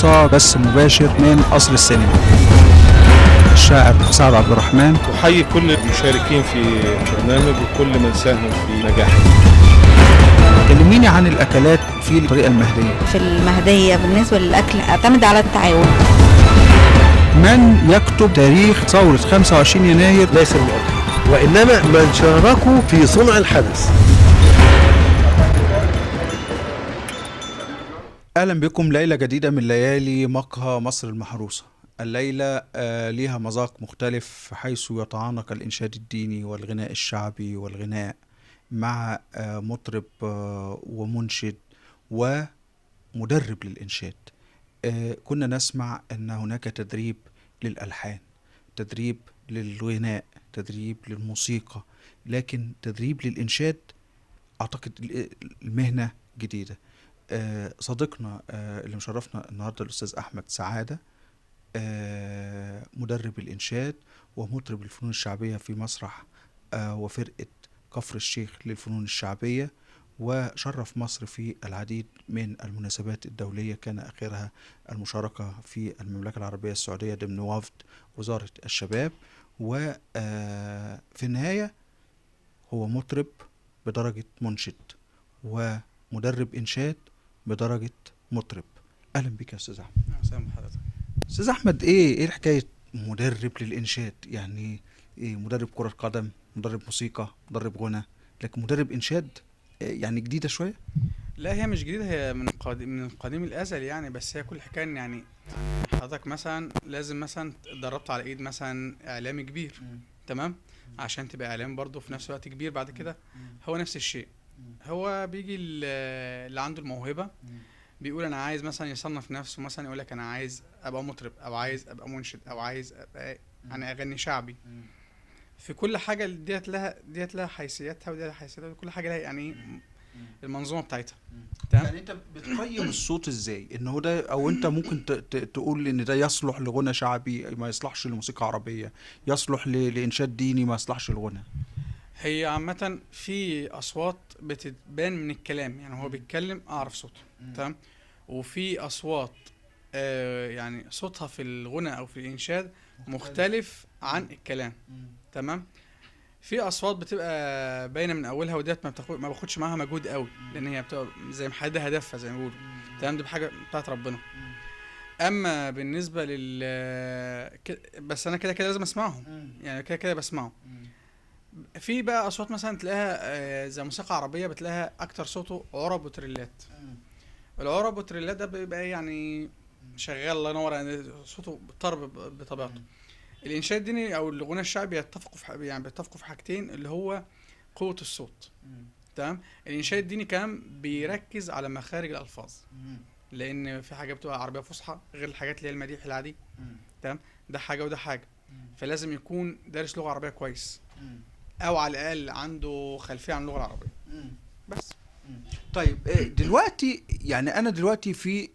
المحروسة بس مباشر من قصر السينما. الشاعر سعد عبد الرحمن. أحيي كل المشاركين في البرنامج وكل من ساهم في نجاحه. كلميني عن الأكلات في الطريقة المهدية. في المهدية بالنسبة للأكل أعتمد على التعاون. من يكتب تاريخ ثورة 25 يناير ليس المؤرخ، وإنما من شاركوا في صنع الحدث. أهلا بكم ليلة جديدة من ليالي مقهى مصر المحروسة. الليلة ليها مذاق مختلف حيث يتعانق الإنشاد الديني والغناء الشعبي والغناء مع مطرب ومنشد ومدرب للإنشاد. كنا نسمع أن هناك تدريب للألحان، تدريب للغناء، تدريب للموسيقى، لكن تدريب للإنشاد أعتقد المهنة جديدة. صديقنا اللي مشرفنا النهاردة الأستاذ أحمد سعادة، مدرب الإنشاد ومطرب الفنون الشعبية في مسرح وفرقة كفر الشيخ للفنون الشعبية، وشرف مصر في العديد من المناسبات الدولية، كان آخرها المشاركة في المملكة العربية السعودية ضمن وفد وزارة الشباب. وفي النهاية هو مطرب بدرجة منشد ومدرب إنشاد بدرجة مطرب. أهلا بك يا أستاذ أحمد. أهلا بحضرتك. أستاذ أحمد، إيه حكاية مدرب للإنشاد؟ يعني إيه مدرب كرة قدم، مدرب موسيقى، مدرب غنى، لكن مدرب إنشاد يعني جديدة شوية؟ لا، هي مش جديدة، هي من قديم الأزل يعني. بس هي كل حكاية يعني حضرتك مثلا لازم مثلا اتدربت على إيد مثلا إعلامي كبير، تمام، عشان تبقى إعلامي برضه في نفس الوقت كبير بعد كده. هو نفس الشيء، هو بيجي اللي عنده الموهبة بيقول أنا عايز مثلا يصنف نفسه، مثلا يقول لك أنا عايز أبقى مطرب، أو عايز أبقى منشد، أو عايز أبقى يعني أغني شعبي. في كل حاجة ديت لها حيثياتها ودي لها حيثياتها، كل حاجة لها يعني المنظومة بتاعتها. تمام. يعني انت بتقيم الصوت ازاي؟ ان هو ده، او انت ممكن تقول ان ده يصلح لغنى شعبي ما يصلحش لموسيقى عربية، يصلح لإنشاد ديني ما يصلحش لغنى؟ هي عامة في أصوات بتتبان من الكلام، يعني هو بيتكلم أعرف صوته، تمام. وفي أصوات يعني صوتها في الغنى أو في الإنشاد مختلف عن الكلام، تمام. في أصوات بتبقى باينة من أولها، وديت ما باخدش معاها مجهود قوي، لأن هي بتبقى زي محددة هدفها زي ما بيقولوا، تمام. دي بحاجة بتاعت ربنا. أما بالنسبة بس أنا كده لازم أسمعهم، يعني كده بسمعهم. في بقى اصوات مثلا تلاقيها زي موسيقى عربيه بتلاقيها اكتر صوته عرب وتريلات. العرب والتريلات ده بيبقى يعني شغال، الله ينور، يعني صوته طرب بطبيعته. الانشاد الديني او الغنى الشعبي بيتفقوا في حاجتين، اللي هو قوه الصوت، تمام. الانشاد الديني كمان بيركز على مخارج الالفاظ، لان في حاجه بتبقى عربيه فصحى غير الحاجات اللي هي المديح العادي، تمام. ده حاجه وده حاجه، فلازم يكون دارس لغه عربيه كويس، او على الاقل عنده خلفيه عن اللغه العربيه بس. طيب دلوقتي يعني انا دلوقتي في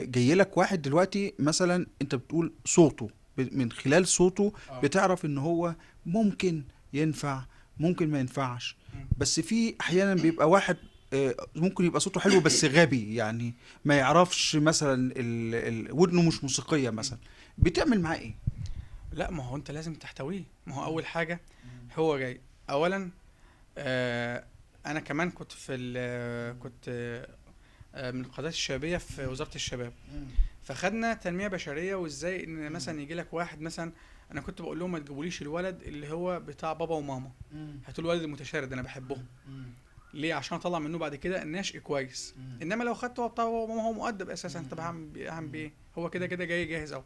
جاي لك واحد دلوقتي، مثلا انت بتقول صوته، من خلال صوته بتعرف ان هو ممكن ينفع ممكن ما ينفعش. بس في احيانا بيبقى واحد ممكن يبقى صوته حلو بس غبي، يعني ما يعرفش مثلا ودنه مش موسيقية مثلا، بتعمل معاه ايه؟ لا، ما هو انت لازم تحتويه. ما هو اول حاجه هو جاي اولا. انا كمان كنت من القيادات الشبابيه في وزاره الشباب، فخدنا تنميه بشريه، وازاي ان مثلا يجي لك واحد مثلا. انا كنت بقول لهم ما تجيبوليش الولد اللي هو بتاع بابا وماما، هاتوا الولد المتشرد، انا بحبه. ليه؟ عشان اطلع منه بعد كده ناشئ كويس. انما لو خدته هو بتاع بابا وماما هو مؤدب اساسا، طب هعمل بيه؟ هو كده جاي جاهز اهو،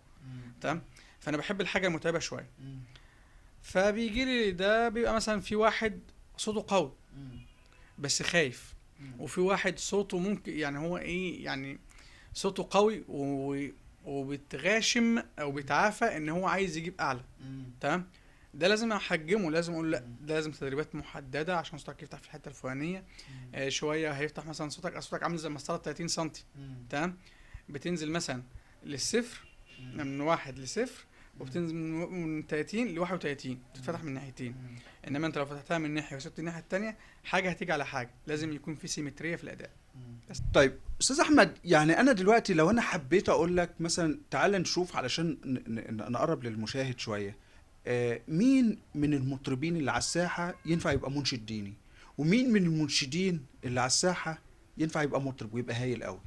تمام. فانا بحب الحاجه المتعبه شويه. فبيجي لي ده بيبقى مثلا في واحد صوته قوي بس خايف، وفي واحد صوته ممكن يعني هو ايه، يعني صوته قوي وبتغاشم او بيتعافى ان هو عايز يجيب اعلى، تمام. ده لازم احجمه، لازم اقول لا، ده لازم تدريبات محدده عشان صوتك يفتح في الحته الفلانيه. شويه هيفتح مثلا صوتك عامل زي مسطره 30 سم، تمام. بتنزل مثلا للصفر، من 1 ل0، وبتنزل من 30 ل 31 تتفتح من ناحيتين. انما انت لو فتحتها من ناحيه وسبت الناحيه التانية حاجه هتيجي على حاجه، لازم يكون في سيمتريه في الاداء. طيب استاذ احمد، يعني انا دلوقتي لو انا حبيت اقول لك مثلا تعال نشوف علشان نقرب للمشاهد شويه، مين من المطربين اللي على الساحه ينفع يبقى منشد ديني، ومين من المنشدين اللي على الساحه ينفع يبقى مطرب ويبقى هايل قوي؟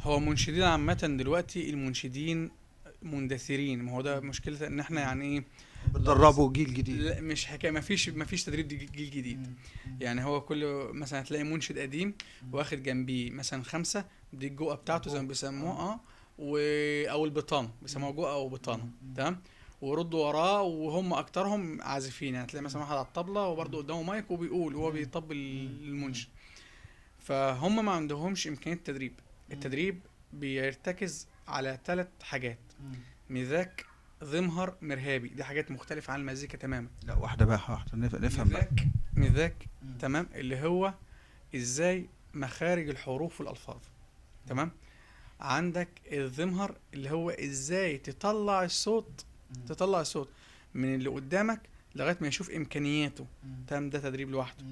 هو منشدين عامه دلوقتي المنشدين مندثرين، ما هو ده مشكلة ان احنا يعني ايه بتدربوا جيل جديد. لا مش حكايه، مفيش تدريب جيل جديد. يعني هو كل مثلا هتلاقي منشد قديم واخد جنبيه مثلا 5، دي الجوقه بتاعته زي ما بيسموها او البطانه، بيسموها جوقه او بطانه، تمام. ويردوا وراه وهم اكترهم عازفين، يعني تلاقي مثلا واحد على الطبله وبرده قدامه مايك وبيقول وهو بيطبل المنشد. فهم ما عندهمش امكانيه تدريب. التدريب بيرتكز على 3 حاجات: مذاك، ضمهر، مرهابي. دي حاجات مختلفة عن المزيكا تماما. لا واحدة نفهم بقى. مذاك تمام، اللي هو ازاي مخارج الحروف والالفاظ، تمام. عندك الضمهر اللي هو ازاي تطلع الصوت من اللي قدامك لغاية ما يشوف امكانياته، تمام. ده تدريب لوحده.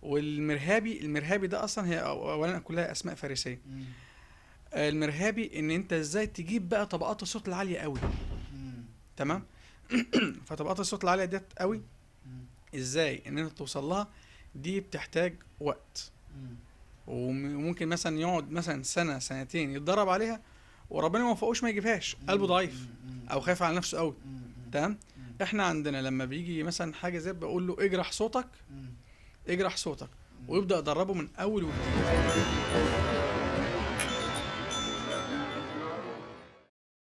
المرهابي ده اصلا هي اولا كلها اسماء فارسية. المرهابي ان انت ازاي تجيب بقى طبقات الصوت العالية قوي، تمام. فطبقات الصوت العالية ديت قوي ازاي ان انت توصل لها، دي بتحتاج وقت، وممكن مثلا يقعد مثلا 1 2 يتدرب عليها وربنا ما وفقوش ما يجيبهاش، قلبه ضعيف او خايف على نفسه قوي، تمام. احنا عندنا لما بيجي مثلا حاجة زي بقول له اجرح صوتك ويبدأ يدربه من اول وجديد.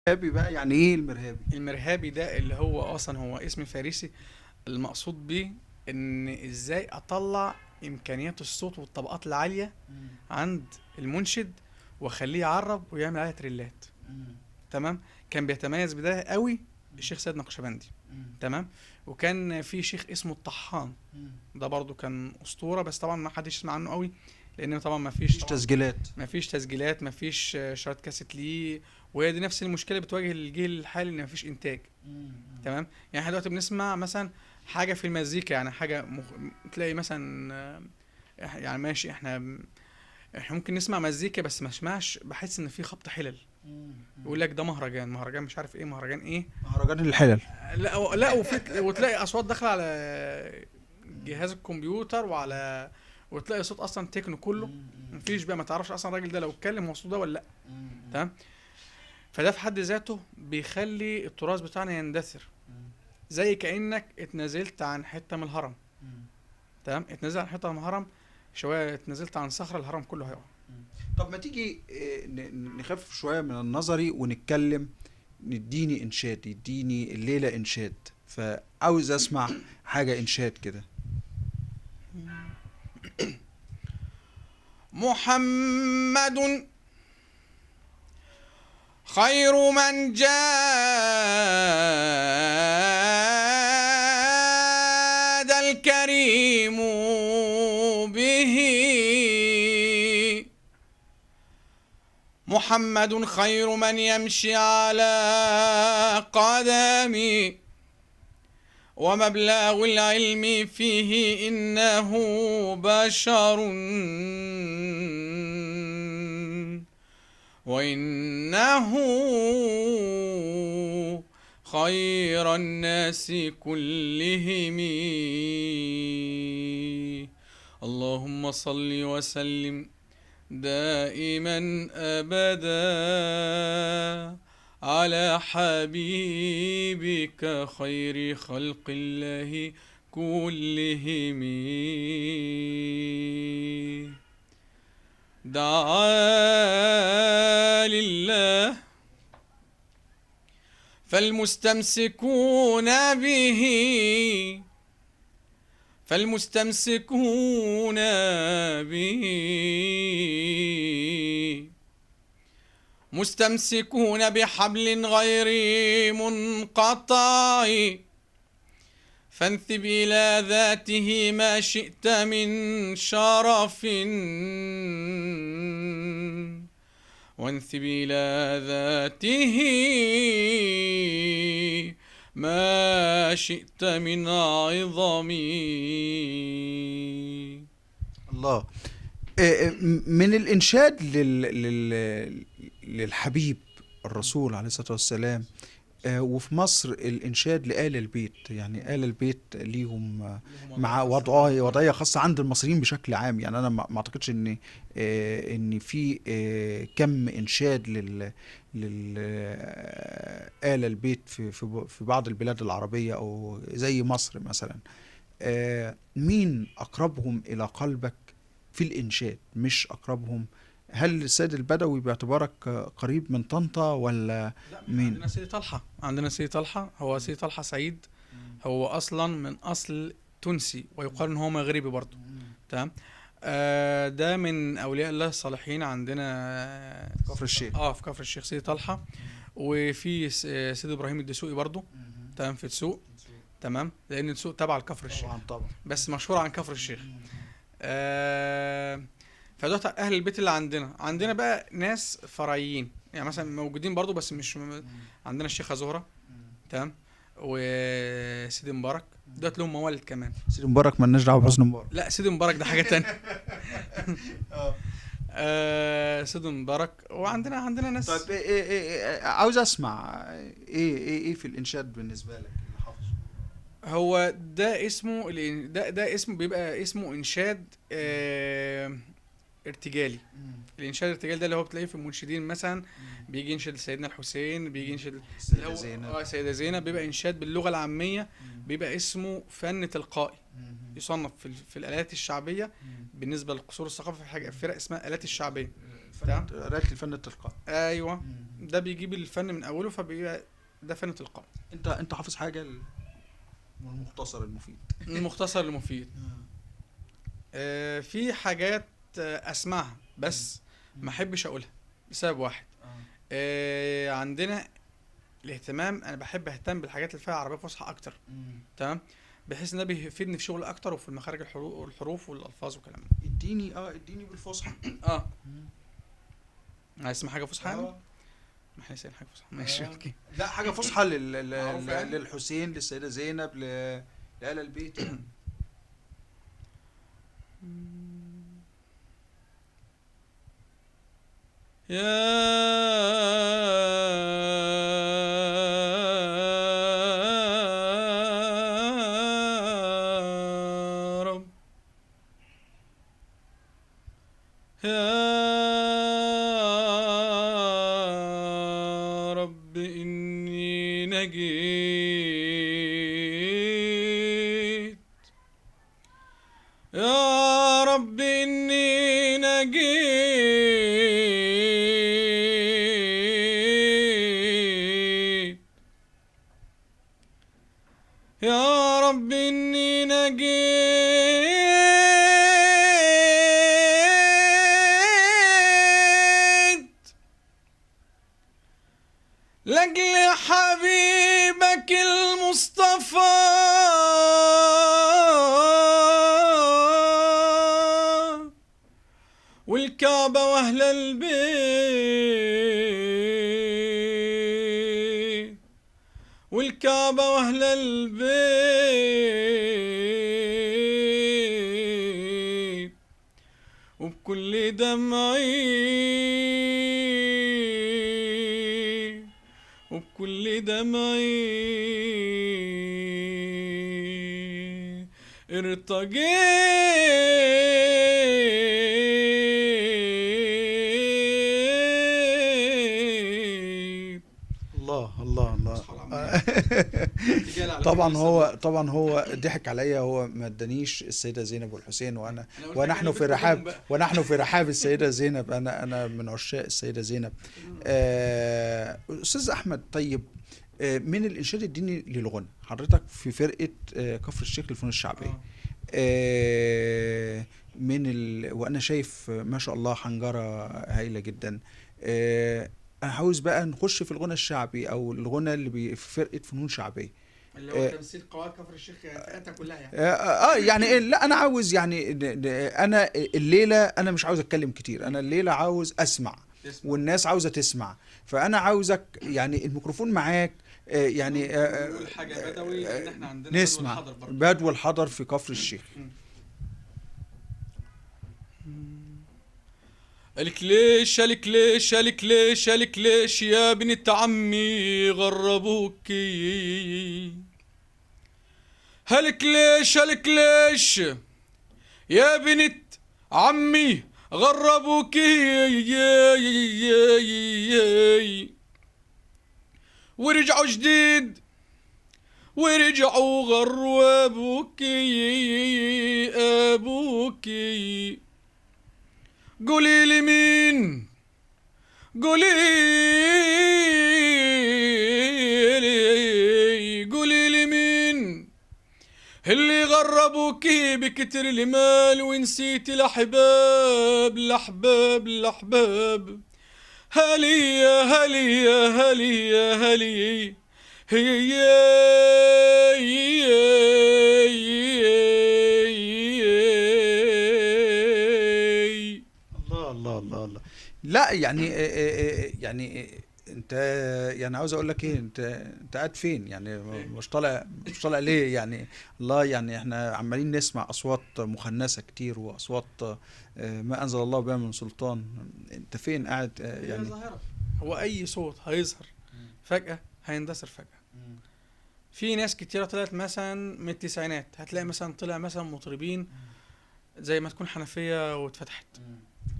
المرهابي بقى يعني ايه المرهابي؟ المرهابي ده اللي هو اصلا هو اسم فارسي، المقصود بيه ان ازاي اطلع امكانيات الصوت والطبقات العالية عند المنشد واخليه يعرب ويعمل عليها تريلات، تمام. كان بيتميز بده قوي الشيخ سيد نقشبندي، تمام. وكان في شيخ اسمه الطحان، ده برضو كان اسطورة، بس طبعا ما حدش يسمع عنه قوي لان طبعا ما فيش تسجيلات، ما فيش شرايط كاسيت ليه. وهي دي نفس المشكله بتواجه الجيل الحالي، ان ما فيش انتاج، تمام. يعني احنا دلوقتي بنسمع مثلا حاجه في المزيكا، يعني حاجه تلاقي مثلا يعني ماشي، احنا ممكن نسمع مزيكا بس ما اسمعش، بحس ان في خبط حلل. يقول لك ده مهرجان مش عارف ايه، مهرجان الحلل. لا وتلاقي اصوات داخله على جهاز الكمبيوتر وتلاقي صوت اصلا تكنو كله، مفيش بقى، ما تعرفش اصلا الراجل ده لو اتكلم هو صوته ده ولا لا، تمام. فده في حد ذاته بيخلي التراث بتاعنا يندثر، زي كأنك اتنازلت عن حتة من الهرم، تمام. اتنازل عن حتة من الهرم شوية، اتنازلت عن صخرة، الهرم كله هيقع. طب ما تيجي نخفف شوية من النظري ونتكلم، نديني الليلة انشاد، فعاوز اسمع حاجة انشاد كده. محمد خير من جاد الكريم به، محمد خير من يمشي على قدمي، ومبلغ العلم فيه إنه بشر، وإنه خير الناس كلهم. اللهم صل وسلم دائما أبدا على حبيبك خير خلق الله كلهم. دعا لله فالمستمسكون به مستمسكون بحبل غير منقطع، فانثب إلى ذاته ما شئت من شرف، وانثب إلى ذاته ما شئت من عظم. الله. من الإنشاد للحبيب الرسول عليه الصلاة والسلام، وفي مصر الإنشاد لآل البيت، يعني آل البيت ليهم مع وضعية خاصة عند المصريين بشكل عام. يعني أنا ما أعتقدش إن في كم إنشاد آل البيت في بعض البلاد العربية أو زي مصر مثلا. مين أقربهم إلى قلبك في الإنشاد؟ مش أقربهم، هل السيد البدوي باعتبارك قريب من طنطا ولا مين؟ عندنا سيدي طلحة. هو سيدي طلحة سعيد هو أصلا من أصل تونسي، ويقال إن هو مغربي برضه. تمام. ده من أولياء الله الصالحين عندنا كفر الشيخ. في كفر الشيخ سيدي طلحة. وفي سيدي إبراهيم الدسوقي برضه. تمام. في دسوق. تمام. لأن دسوق تبع لكفر الشيخ طبعا، بس مشهور عن كفر الشيخ. فدوت اهل البيت اللي عندنا بقى ناس فرعيين، يعني مثلا موجودين برضو بس مش عندنا الشيخة زهرة. تمام. وسيدي مبارك دوت لهم موالد كمان. سيدي مبارك مالناش دعوه بحسني مبارك. لا، سيدي مبارك ده حاجة تانية. سيدي مبارك. وعندنا ناس. طيب إيه عاوز اسمع ايه في الانشاد بالنسبه لك اللي حافظه؟ هو ده اسمه ده اسمه بيبقى اسمه انشاد ارتجالي. الانشاد الارتجالي ده اللي هو بتلاقيه في المنشدين مثلا، بيجي ينشد سيدنا الحسين، بيجي ينشد السيدة زينب. سيدة زينب. بيبقى انشاد باللغة العامية، بيبقى اسمه فن تلقائي. يصنف في الآلات الشعبية بالنسبة للقصور الثقافة، في حاجة فرق اسمها آلات الشعبية. آلات الفن التلقائي. ايوه. ده بيجيب الفن من اوله، فبيبقى ده فن تلقائي. انت حافظ حاجة من المختصر المفيد؟ المختصر المفيد. في حاجات اسمعها بس ما احبش اقولها لسبب واحد. عندنا الاهتمام، انا بحب اهتم بالحاجات اللي فيها عربيه فصحى اكتر. تمام. بحيث ان ده بيفيدني في شغل اكتر وفي المخارج الحروف والالفاظ والكلام ده. اديني بالفصحى. عايز تسمع حاجه فصحى يعني؟ ما احنا سايبين حاجه فصحى. ماشي. اوكي. لا، حاجه فصحى للحسين، للسيده زينب، لآل البيت. يا رب يا رب إني نجيت، يا رب إني نجيت، يا رب إني نجيت لأجل حبيبك المصطفى والكعبة وأهل البيت، والكعبة وأهل البيت، وبكل دمعي، وبكل دمعي ارتجيت. الله الله الله. طبعا هو ضحك عليا، هو ما ادانيش السيده زينب والحسين، ونحن في رحاب السيده زينب. انا من عشاق السيده زينب. استاذ احمد، طيب من الانشاد الديني للغنى، حضرتك في فرقه كفر الشيخ للفنون الشعبيه. وانا شايف ما شاء الله حنجره هايله جدا. انا عاوز بقى نخش في الغنى الشعبي او الغنى اللي في فرقه فنون شعبيه، اللي هو تمثيل قواعد كفر الشيخ فئتها كلها يعني. يعني لا، انا عاوز يعني انا الليله انا مش عاوز اتكلم كتير، انا الليله عاوز اسمع. والناس عاوزه تسمع. فانا عاوزك يعني الميكروفون معاك، يعني نقول حاجه بدوي لان احنا عندنا نسمع بدو الحضر في كفر الشيخ. قالك ليش قالك ليش قالك ليش قالك ليش يا بنت عمي غربوكي، قالك ليش قالك ليش يا بنت عمي غربوكي، ورجعوا جديد ورجعوا غروا ابوكي، قولي لي مين قولي لي مين اللي غربوكي بكتر المال ونسيتي الأحباب هلي يا هلي يا هلي يا هلي الله. لا يعني يعني انت يعني عاوز اقول لك ايه، انت قاعد فين يعني؟ مش طالع ليه يعني؟ الله، يعني احنا عمالين نسمع اصوات مخنثه كتير واصوات ما انزل الله بها من سلطان. انت فين قاعد يعني؟ ظاهرة. هو اي صوت هيظهر فجأة هيندثر فجأة. في ناس كتيرة طلعت مثلا من التسعينات، هتلاقي مثلا طلع مثلا مطربين زي ما تكون حنفية واتفتحت،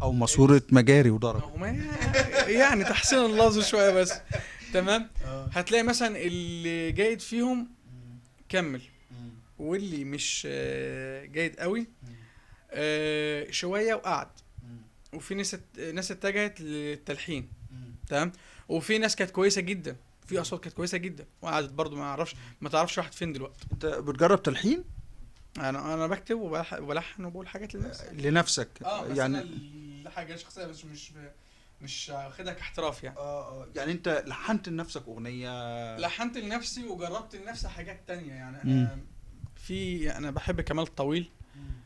او ماسورة مجاري وضرب، يعني تحسين اللفظ شوية بس. تمام. هتلاقي مثلا اللي جيد فيهم كمل، واللي مش جيد قوي شوية وقعد. وفي ناس اتجهت للتلحين. تمام. وفي ناس كانت كويسة جدا، في اصوات كانت كويسة جدا وقعدت برضو ما تعرفش راحت فين دلوقتي. انت بتجرب تلحين؟ انا بكتب وبلحن وبقول حاجات لنفسك يعني حاجه شخصيه، بس مش واخدها كاحتراف يعني. يعني انت لحنت لنفسك اغنيه؟ لحنت لنفسي وجربت لنفسي حاجات تانية يعني. انا بحب كمال الطويل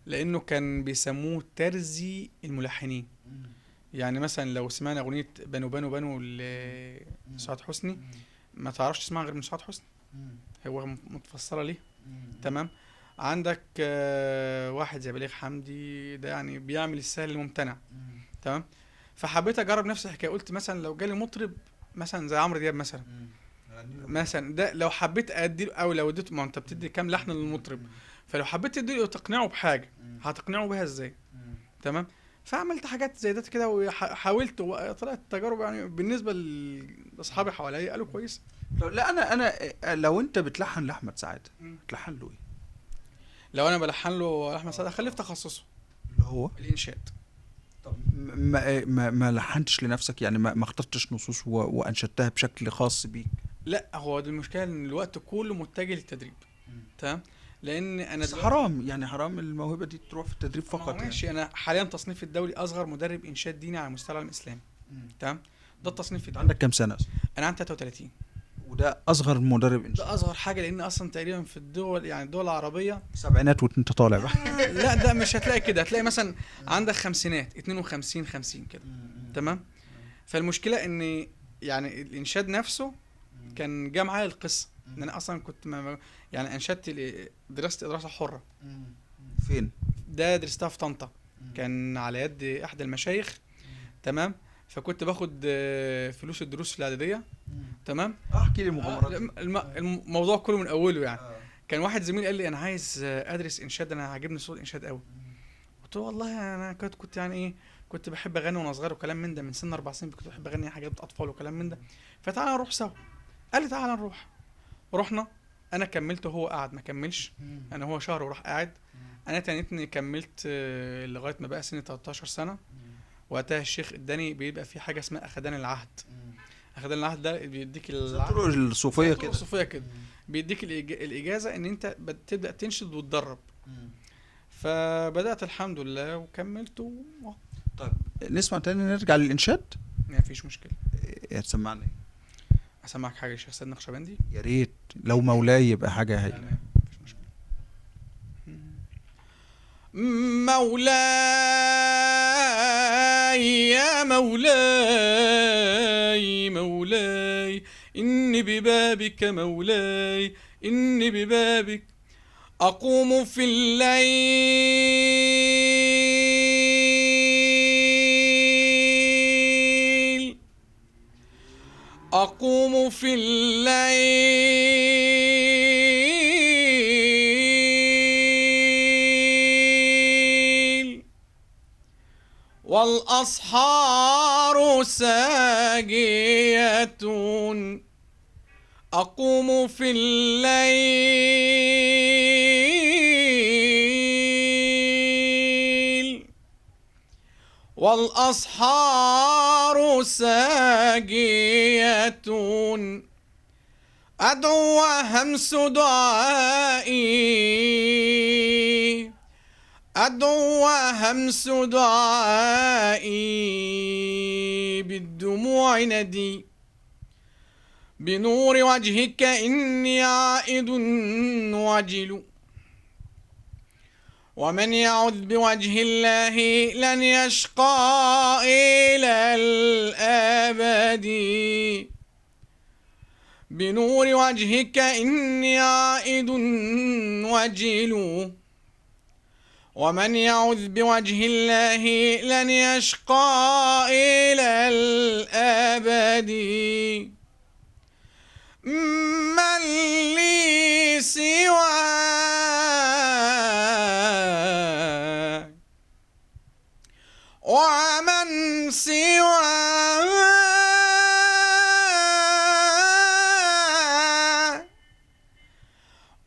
لانه كان بيسموه ترزي الملحنين. يعني مثلا لو سمعنا اغنيه بنو بنو بنو لسعاد حسني ما تعرفش تسمعها غير من سعاد حسني، هو متفسره ليه. تمام. عندك واحد زي بليغ حمدي، ده يعني بيعمل السهل الممتنع. تمام. فحبيت اجرب نفس الحكايه، قلت مثلا لو جالي مطرب مثلا زي عمرو دياب مثلا ده لو حبيت ادي، او لو اديته، ما انت بتدي كام لحن للمطرب، فلو حبيت تدي تقنعه بحاجه هتقنعه بيها ازاي؟ تمام. فعملت حاجات زي ده كده وحاولت، وطلعت تجارب يعني بالنسبه لاصحابي حواليا قالوا كويس. لا انا لو انت بتلحن لاحمد سعد بتلحن له ايه؟ لو انا بلحن له احمد سعد اخليه في تخصصه اللي هو الانشاد. طب ما لحنتش لنفسك يعني؟ ما اخترتش نصوص وانشدتها بشكل خاص بيك؟ لا، هو دي المشكله ان الوقت كله متجه للتدريب. تمام. لان انا حرام يعني، حرام الموهبه دي تروح في التدريب فقط. ماشي يعني. انا حاليا تصنيفي الدولي اصغر مدرب انشاد ديني على مستوى العالم الاسلامي. تمام. ده التصنيف الدولي. عندك كام سنه؟ انا عندي 33. وده اصغر مدرب انشاد؟ ده اصغر حاجه، لان اصلا تقريبا في الدول يعني الدول العربيه سبعينات وانت طالع بقى. لا ده مش هتلاقي كده، هتلاقي مثلا عندك خمسينات 52 50 كده. تمام. فالمشكله ان يعني الانشاد نفسه كان جه معايا القصه ان انا اصلا كنت يعني انشدت دراسه حره. فين ده درستها في طنطا، كان على يد احد المشايخ. تمام. فكنت باخد فلوس الدروس في الاعداديه. تمام. احكي لي المغامرات. الموضوع كله من اوله يعني. كان واحد زميلي قال لي انا عايز ادرس انشاد، انا عاجبني صوت الانشاد قوي. قلت له والله انا كنت يعني ايه، كنت بحب اغني وانا صغير وكلام من ده، من سن 4 سنين كنت بحب اغني حاجات اطفال وكلام من ده. فتعالى نروح سوا. قال لي تعالى نروح. رحنا، انا كملت وهو قعد ما كملش. انا هو شهر وراح قاعد. انا تانيتني كملت لغايه ما بقى سني 13 سنه. وقتها الشيخ اداني بيبقى في حاجه اسمها اخدان العهد. اخدان العهد ده بيديك الطرق الصوفيه كده. الصوفيه كده بيديك الاجازه ان انت تبدا تنشد وتدرب. فبدات الحمد لله وكملت طيب نسمع تاني، نرجع للانشاد. ما فيش مشكله. هتسمعني؟ اسمعك حاجه الشيخ سيد نقشبندي. يا ريت لو مولاي يبقى حاجه هايله. مفيش مشكله. مولاي مولاي يا مولاي مولاي إني ببابك مولاي إني ببابك أقوم في الليل أقوم في الليل والأسحار ساجية أقوم في الليل والأسحار ساجية أدعو وهمس دعائي أدعو وهمس دعائي بالدموع ندي بنور وجهك إني عائد وجل ومن يعذ بوجه الله لن يشقى إلى الأبد بنور وجهك إني عائد وجل ومن يعذ بوجه الله لن يشقى إلى الأبد من لي سواك ومن سواك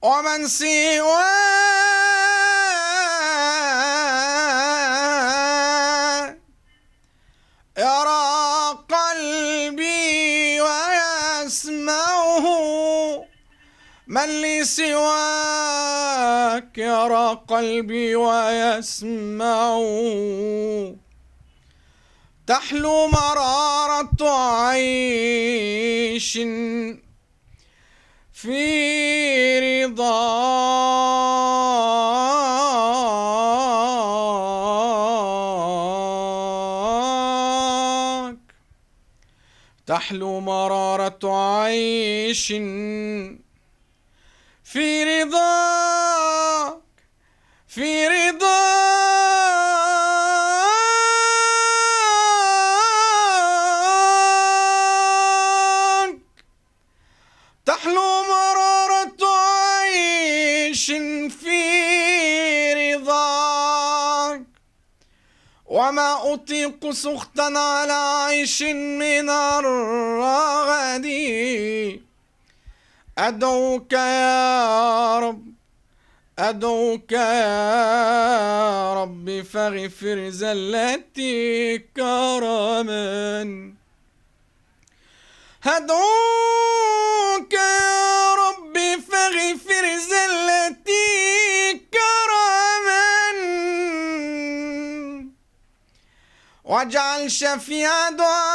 ومن سواك يرى قلبي ويسمعه من لي سواك يرى قلبي ويسمعه تحلو مرارة عيش في رضاك تحلو مرارة عيش في رضاك في رضاك تحلو مرارة عيش في رضاك وما أطيق سخطا على عيش من الرغد أدعوك يا رب أدعوك يا رب فاغفر زلتي كرما أدعوك يا رب فاغفر زلتي كرما واجعل شفيع دعائي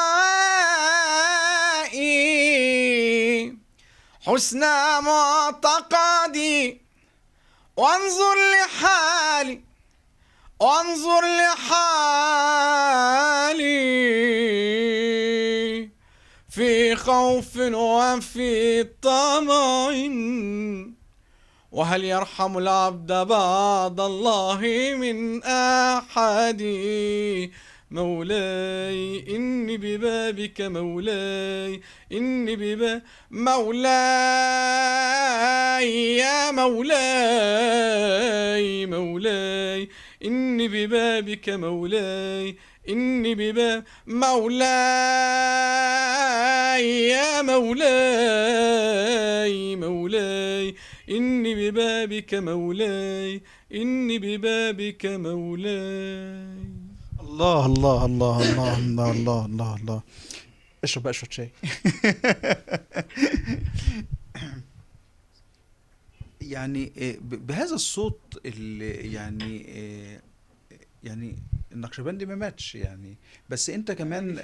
حسن معتقدي وانظر لحالي وانظر لحالي في خوف وفي طمع وهل يرحم العبد بعد الله من أحد مولاي إني ببابك مولاي إني ببابك مولاي يا مولاي مولاي إني ببابك مولاي إني بباب مولاي يا مولاي مولاي إني ببابك مولاي إني ببابك مولاي. الله الله الله الله الله الله الله الله. اشرب بقى شوية شاي. يعني بهذا الصوت اللي يعني النقشبندي ما ماتش يعني، بس انت كمان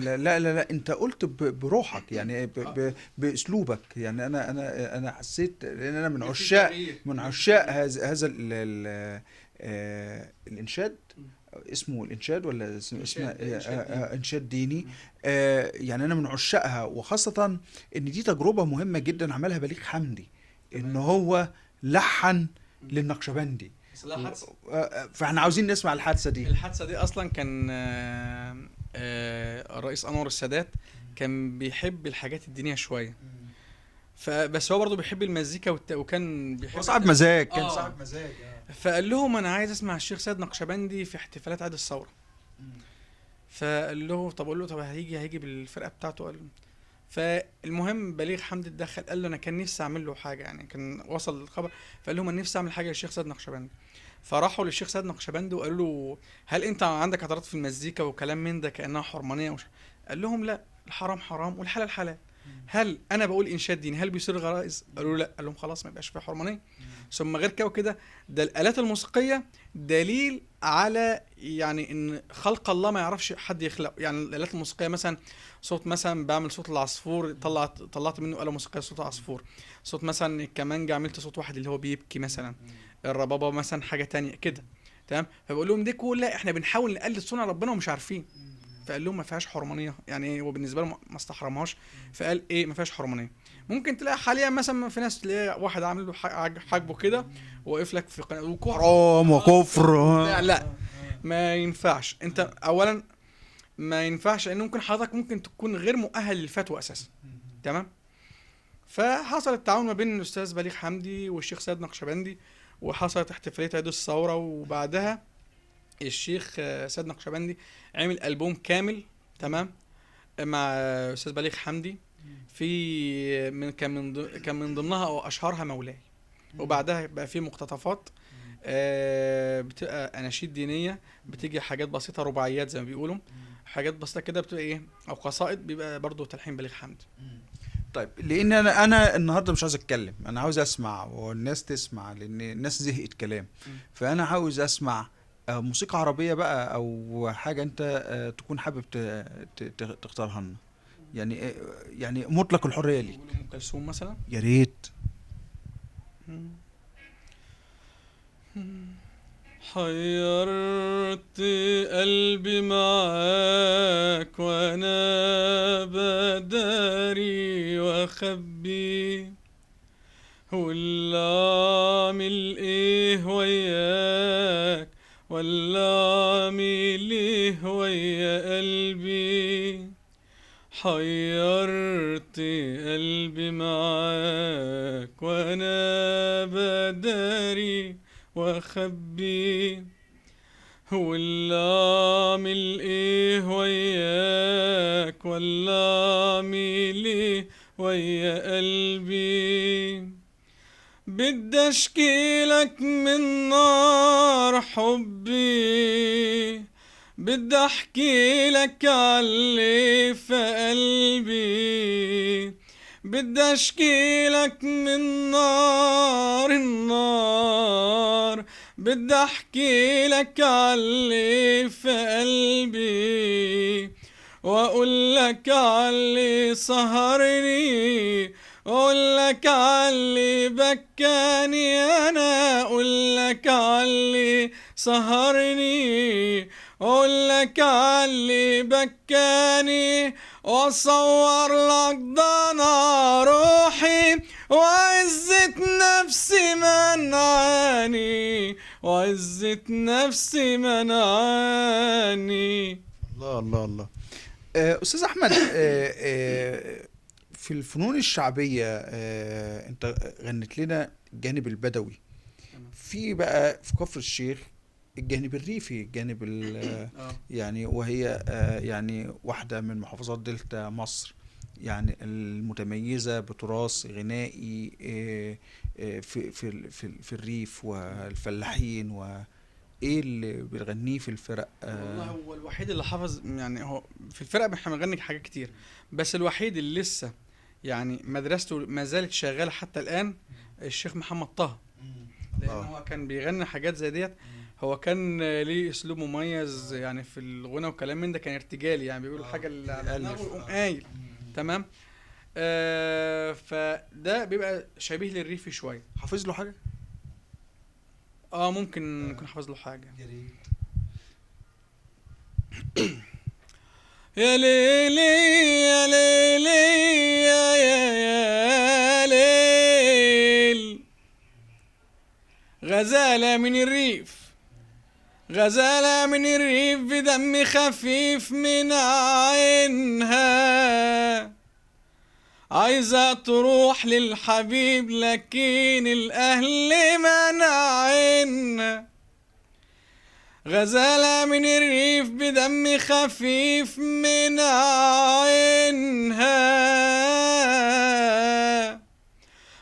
لا لا لا انت قلت بروحك يعني باسلوبك يعني. انا حسيت لان انا من عشاق هذا الانشاد اسمه الانشاد ولا اسمها إنشاد ديني. انشاد ديني. يعني انا من عشاقها، وخاصه ان دي تجربه مهمه جدا عملها بليغ حمدي، ان هو لحن للنقشبندي. فاحنا عاوزين نسمع الحادثه دي. الحادثه دي اصلا كان الرئيس انور السادات كان بيحب الحاجات الدينيه شويه، فبس هو برضه بيحب المزيكا وكان بيحب هو صاحب مزاج، كان آه. صاحب مزاج. فقال لهم انا عايز اسمع الشيخ سيد نقشبندي في احتفالات عيد الثوره. فقال له طب، اقول له طب هيجي بالفرقه بتاعته. قال له. فالمهم بليغ حمدي اتدخل، قال له انا كان نفسي اعمل له حاجه، يعني كان وصل الخبر، فقال لهم انا نفسي اعمل حاجه للشيخ سيد نقشبندي. فراحوا للشيخ سيد نقشبندي وقالوا له هل انت عندك اعتراض في المزيكا وكلام من ده كانها حرمانيه وش؟ قال لهم لا، الحرام حرام والحلال حلال. هل انا بقول انشاد ديني هل بيصير غرائز؟ قالوا له لا. قال لهم خلاص ما يبقاش فيه حرمانيه. ثم غير كده وكده، ده الالات الموسيقيه دليل على يعني ان خلق الله ما يعرفش حد يخلق. يعني الالات الموسيقيه مثلا صوت، مثلا بعمل صوت العصفور طلعت منه آلة موسيقيه صوت عصفور. صوت مثلا الكمانجة عملت صوت واحد اللي هو بيبكي مثلا. الربابه مثلا حاجه تانية كده. تمام. فبقول لهم دي كلها احنا بنحاول نقلد صنع ربنا ومش عارفين. فقال لهم ما فيهاش حرمانيه، يعني هو بالنسبه له ما استحرمهاش. فقال ايه ما فيهاش حرمانيه. ممكن تلاقي حاليا مثلا في ناس تلاقي واحد عامل له حاجبه كده واقف لك في قناه حرام وكفر. لا ما ينفعش. انت اولا ما ينفعش، لان ممكن حضرتك ممكن تكون غير مؤهل للفتوى اساسا. تمام. فحصل التعاون ما بين الاستاذ بليغ حمدي والشيخ سيد نقشبندي، وحصلت احتفاليه عيد الثوره، وبعدها الشيخ سيد نقشبندي عمل ألبوم كامل. تمام. مع استاذ بليغ حمدي في كان من ضمنها او اشهرها مولاي. وبعدها بقى في مقتطفات بتبقى اناشيد دينيه، بتيجي حاجات بسيطه رباعيات زي ما بيقولوا، حاجات بسيطه كده بتبقى ايه، او قصائد بيبقى برضو تلحين بليغ حمدي. طيب، لان انا النهارده مش عاوز اتكلم، انا عاوز اسمع والناس تسمع، لان الناس زهقت كلام. فانا عاوز اسمع موسيقى عربيه بقى، او حاجه انت تكون حابب تختارها لنا، يعني مطلق الحريه ليك. ام كلثوم مثلا. يا ريت. حيرت قلبي معاك وانا بداري واخبي، واللي عامل ايه وياك ولا عامل ايه ويا قلبي. حيرت قلبي معاك وانا بداري واخبي، واللي عامل ايه وياك ولا عامل ايه ويا قلبي. بدي اشكيلك من نار حبي، بدي احكي لك عاللي في قلبي، بدي اشكي لك من نار النار، بدي احكي لك عاللي في قلبي، واقول لك عاللي سهرني، اقول لك عاللي بكاني، انا اقول لك عاللي سهرني، اقول لك عاللي بكاني، واصور لك ضنا روحي وعزة نفسي منعاني، وعزة نفسي منعاني. الله الله الله. استاذ احمد، في الفنون الشعبيه انت غنت لنا الجانب البدوي، في بقى في كفر الشيخ الجانب الريفي، الجانب يعني وهي يعني واحدة من محافظات دلتا مصر، يعني المتميزة بتراث غنائي في الريف والفلاحين، وايه اللي بتغنيه في الفرق؟ والله هو الوحيد اللي حافظ، يعني هو في الفرق احنا بنغني حاجات كتير، بس الوحيد اللي لسه يعني مدرسته ما زالت شغالة حتى الآن الشيخ محمد طه، لأن هو كان بيغني حاجات زي ديت. هو كان ليه اسلوب مميز يعني في الغنى وكلام من ده، كان ارتجالي، يعني بيقول الحاجه اللي على دماغه ويقوم قايل. تمام. فده بيبقى شبيه للريفي شويه. حافظ له حاجه؟ ممكن نكون حافظ له حاجه. يا ريت. يا ليلي يا ليلي يا ليل، غزالة من الريف، غزالة من الريف بدم خفيف من عينها، عايزة تروح للحبيب لكن الأهل منعينها. غزالة من الريف بدم خفيف من عينها،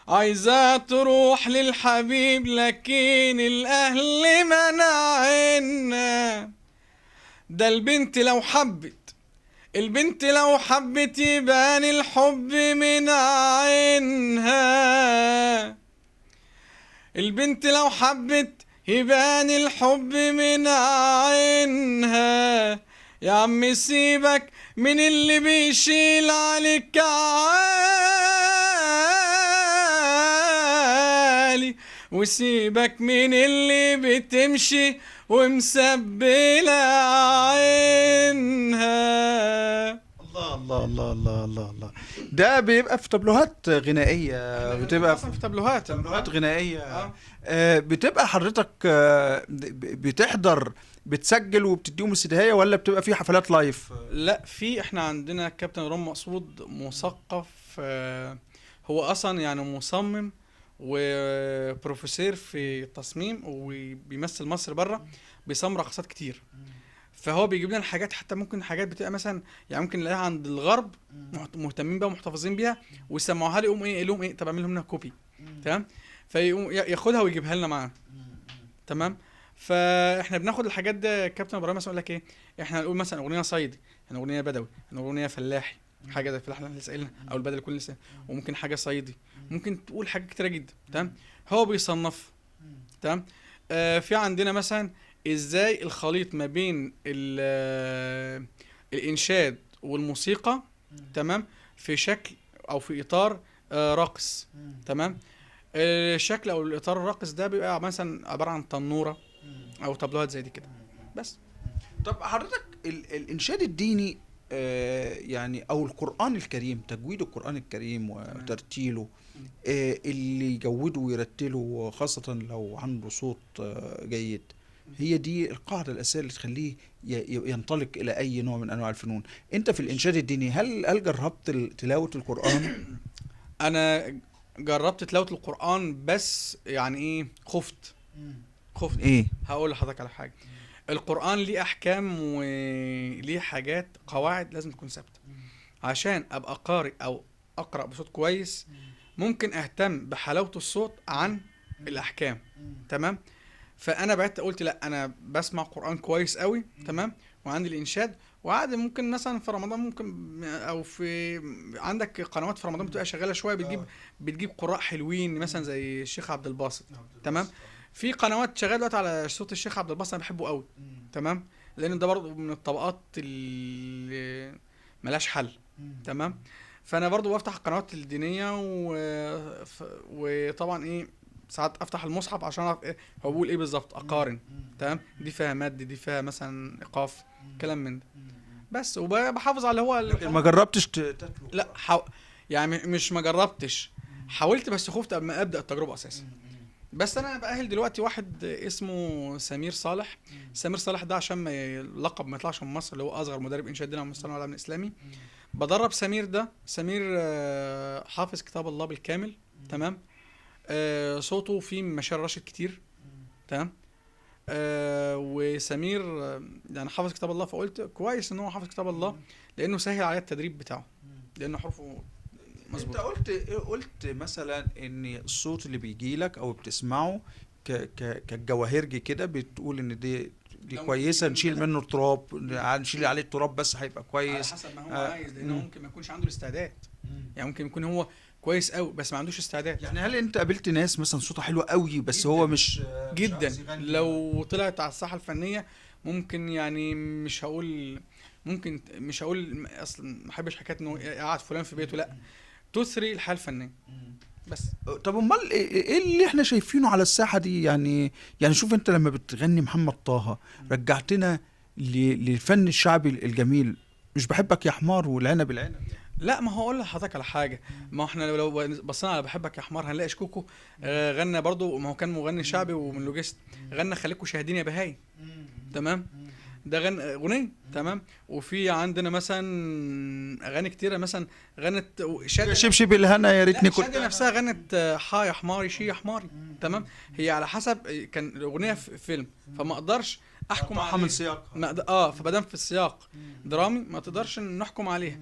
عايزة تروح للحبيب لكن الأهل منعينها. ده البنت لو حبت، البنت لو حبت يبان الحب من عينها، البنت لو حبت يبان الحب من عينها. يا عم سيبك من اللي بيشيل عليك عالي، وسيبك من اللي بتمشي ومسبلة عينها. الله الله الله الله الله الله. ده بيبقى في تابلوهات غنائيه، بتبقى في تابلوهات غنائيه. بتبقى حضرتك بتحضر بتسجل وبتديهم السدهايه، ولا بتبقى في حفلات لايف؟ لا، في احنا عندنا كابتن رام مقصود مثقف، هو اصلا يعني مصمم وبروفيسور في التصميم وبيمثل مصر بره، بيصمم رقصات كتير. فهو بيجيب لنا حاجات، حتى ممكن حاجات بتبقى مثلا يعني ممكن نلاقيها عند الغرب مهتمين بيها ومحتفظين بيها ويسمعوها لي، يقوم ايه لهم ايه، طب اعمل لهم منها كوبي. تمام، فيقوم ياخدها ويجيبها لنا معاه. تمام، فاحنا بناخد الحاجات ده. كابتن ابراهيم مثلا يقول لك ايه، احنا نقول مثلا اغنيه صعيدي، احنا اغنيه بدوي، احنا اغنيه فلاحي، حاجه زي الفلاح اللي سائلنا او البدوي كل لسه، وممكن حاجه صعيدي، ممكن تقول حاجات كتيره جدا. تمام، هو بيصنف. تمام، في عندنا مثلا ازاي الخليط ما بين الانشاد والموسيقى، تمام، في شكل او في اطار رقص. تمام، الشكل او الاطار الرقص ده بيبقى مثلا عباره عن تنوره او طبلوهات زي دي كده بس. طب حضرتك الانشاد الديني يعني او القرآن الكريم، تجويد القرآن الكريم وترتيله، اللي يجوده ويرتله خاصة لو عنده صوت جيد، هي دي القاعدة الأساسية اللي تخليه ينطلق إلى أي نوع من أنواع الفنون. أنت في الإنشاد الديني هل جربت تلاوة القرآن؟ أنا جربت تلاوة القرآن، بس يعني إيه، خفت. إيه؟ هقول لحضرتك على حاجة. القرآن ليه أحكام وليه حاجات، قواعد لازم تكون ثابتة. عشان أبقى قارئ أو أقرأ بصوت كويس، ممكن أهتم بحلاوة الصوت عن الأحكام. تمام، فانا بعدت قلت لا، انا بسمع قرآن كويس قوي. تمام، وعندي الانشاد، وعادي ممكن مثلا في رمضان ممكن، او في عندك قنوات في رمضان بتبقى شغاله شويه، بتجيب قراء حلوين مثلا زي الشيخ عبد الباسط. تمام، في قنوات شغاله دلوقتي على صوت الشيخ عبد الباسط، انا بحبه قوي. تمام، لان ده برضه من الطبقات اللي ملاش حل. تمام، فانا برضه بفتح القنوات الدينيه وطبعا ايه، ساعات افتح المصحف عشان اعرف ايه هو بيقول ايه بالظبط، اقارن. تمام، دي فيها مد، دي فيها مثلا ايقاف، كلام من ده بس. وبحافظ على اللي هو ما جربتش تتلو؟ لا يعني مش ما جربتش، حاولت بس خفت قبل ما ابدا التجربه اساسا. بس انا باهل دلوقتي واحد اسمه سمير صالح. سمير صالح ده عشان ما لقب ما يطلعش من مصر، اللي هو اصغر مدرب انشاد ديني على مستوى العالم الاسلامي. بدرب سمير ده. سمير حافظ كتاب الله بالكامل. تمام، صوته فيه مشاعر راشد كتير. تمام، وسمير يعني حافظ كتاب الله، فقلت كويس ان هو حافظ كتاب الله، لانه سهل عليه التدريب بتاعه، لانه حروفه مظبوط. انت قلت مثلا ان الصوت اللي بيجي لك او بتسمعه كالجواهرجي كده، بتقول ان دي كويسه، نشيل منه التراب، نشيل عليه التراب بس هيبقى كويس على حسب ما هو عايز، لانه ممكن ما يكونش عنده الاستعداد. يعني ممكن يكون هو كويس قوي بس ما عندوش استعداد. يعني هل انت قابلت ناس مثلا صوتها حلو قوي بس جداً هو مش جدا لو طلعت على الساحه الفنيه ممكن، يعني مش هقول اصلا ما احبش حكايه انه قاعد فلان في بيته، لا، تثري الحاله الفنيه بس. طب امال ايه اللي احنا شايفينه على الساحه دي؟ يعني شوف انت لما بتغني محمد طه رجعتنا للفن الشعبي الجميل، مش بحبك يا حمار والعنب العنب. لا، ما هو اقول لحضرتك على حاجه. ما هو احنا لو بصينا على بحبك يا حمار هنلاقي شكوكو غنى برضو، ما هو كان مغني شعبي ومن لوجيست، غنى خليكوا شاهدين يا بهاي. تمام. ده غنى اغنيه. تمام. وفي عندنا مثلا اغاني كتيره، مثلا غنت شاديه. شبشب الهنا يا ريتني لا، كنت شاديه نفسها غنت حا يا حماري شي يا حماري. تمام. هي على حسب، كان الاغنيه في فيلم، فما اقدرش احكم قطعها عليه. من سياقها. فمادام في السياق درامي ما تقدرش نحكم عليها.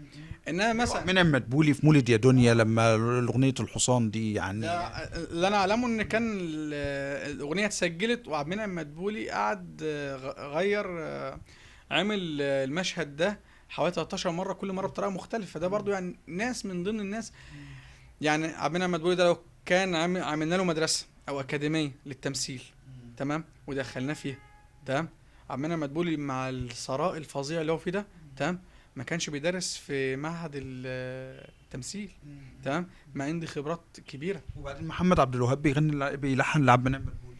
انما مثلا من مدبولي في مولد يا دنيا لما اغنيه الحصان دي يعني. ده اللي انا اعلمه ان كان الاغنيه اتسجلت وعبد المنعم مدبولي قعد غير، عمل المشهد ده حوالي 13 مره، كل مره بطريقه مختلفه. ده برضو يعني ناس من ضمن الناس. يعني عبد المنعم مدبولي ده لو كان عملنا له مدرسه او اكاديميه للتمثيل، تمام، ودخلناه فيها، تمام، عبد المنعم مدبولي مع الثراء الفظيع اللي هو فيه ده، تمام، ما كانش بيدرس في معهد التمثيل، تمام، ما عندي خبرات كبيره. وبعدين محمد عبد الوهاب بيلحن لعبد المنعم مدبولي.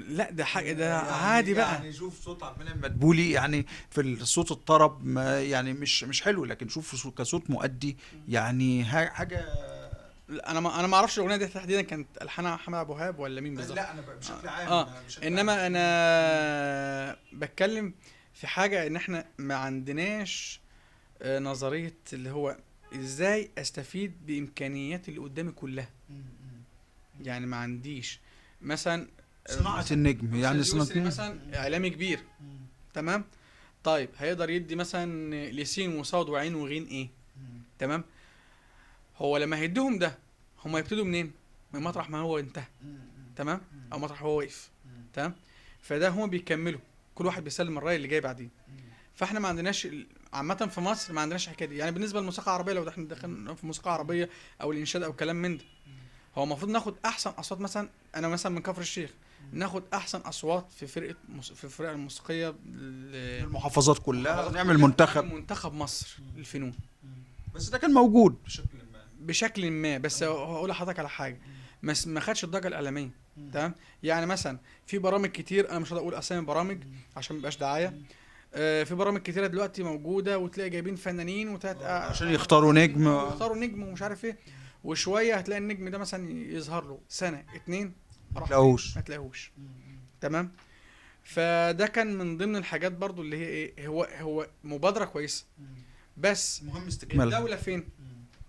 لا، ده حاجه، ده يعني عادي بقى. يعني شوف صوت عبد المنعم مدبولي يعني في الصوت الطرب ما يعني مش حلو، لكن شوف كصوت مؤدي يعني حاجه. لا، انا ما اعرفش الاغنيه دي تحديدا كانت الحانها محمد ابو وهاب ولا مين بالظبط. لا انا بشكل عام. انما انا بتكلم في حاجه ان احنا ما عندناش نظريه اللي هو ازاي استفيد بامكانيات اللي قدامي كلها. يعني ما عنديش مثلا صناعه النجم، يعني صناعه مثلا اعلامي كبير، تمام، طيب هيقدر يدي مثلا لسين وصاد وعين وغين ايه، تمام، هو لما هيديهم ده هم هيبتدوا منين؟ من مطرح ما هو انتهى، تمام، او مطرح هو وقف، تمام، فده هم بيكملوا، كل واحد بيسلم الراي اللي جاي بعدين. فاحنا ما عندناش عامه في مصر ما عندناش الحكايه دي. يعني بالنسبه للموسيقى العربيه، لو احنا داخلين في موسيقى عربيه او الانشاد او كلام من ده، هو المفروض ناخد احسن اصوات. مثلا انا مثلا من كفر الشيخ، ناخد احسن اصوات في في الفرق الموسيقيه المحافظات كلها، نعمل منتخب مصر للفنون. بس ده كان موجود بشكل ما. بس هقول لحضرتك على حاجه، ما خدش الضجه الاعلاميه، تمام. يعني مثلا في برامج كتير، انا مش هقدر اقول اسامي برامج عشان ما يبقاش دعايه، في برامج كتيره دلوقتي موجوده، وتلاقي جايبين فنانين عشان يختاروا نجم، ومش عارف ايه، وشويه هتلاقي النجم ده مثلا يظهر له سنه اتنين ما تلاقوش، تمام. فده كان من ضمن الحاجات برضو اللي هي ايه، هو مبادره كويسه، بس مهم استكمالها.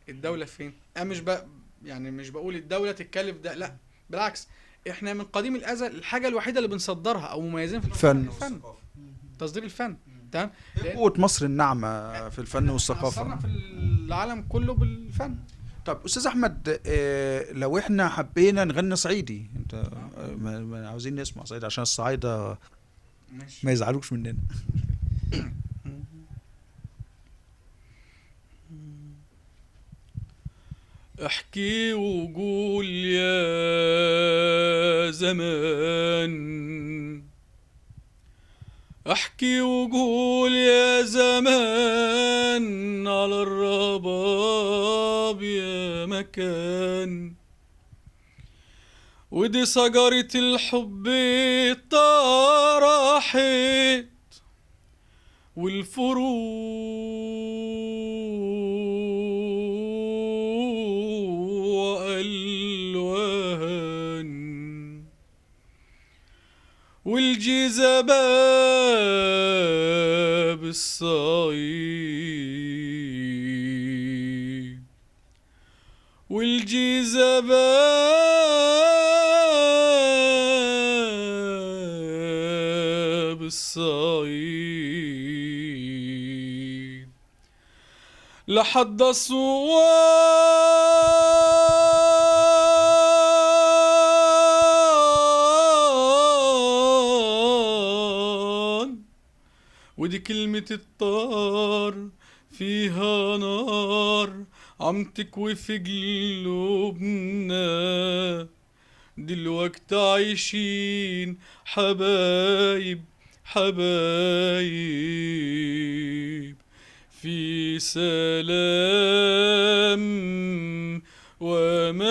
الدوله فين؟ انا يعني مش بقول الدوله تتكلف ده، لا بالعكس، احنا من قديم الازل الحاجه الوحيده اللي بنصدرها او مميزين في الفن، تصدير الفن، تمام. قوة مصر الناعمة في الفن والثقافة في العالم كله بالفن. طب أستاذ أحمد، لو إحنا حبينا نغني صعيدي، أنت ما عاوزين نسمع صعيدي عشان الصعايدة ما يزعلوش مننا. احكي وقول يا زمان، احكي وقول يا زمان، على الرباب يا مكان، ودي شجرة الحب طرحت والفروع ألوان، والجيزة باب الصعيد، والجيزة باب الصعيد، لحد أسوان، ودي كلمة الطار فيها نار عم تكوي في قلوبنا، دلوقتي عايشين حبايب حبايب في سلام وامان.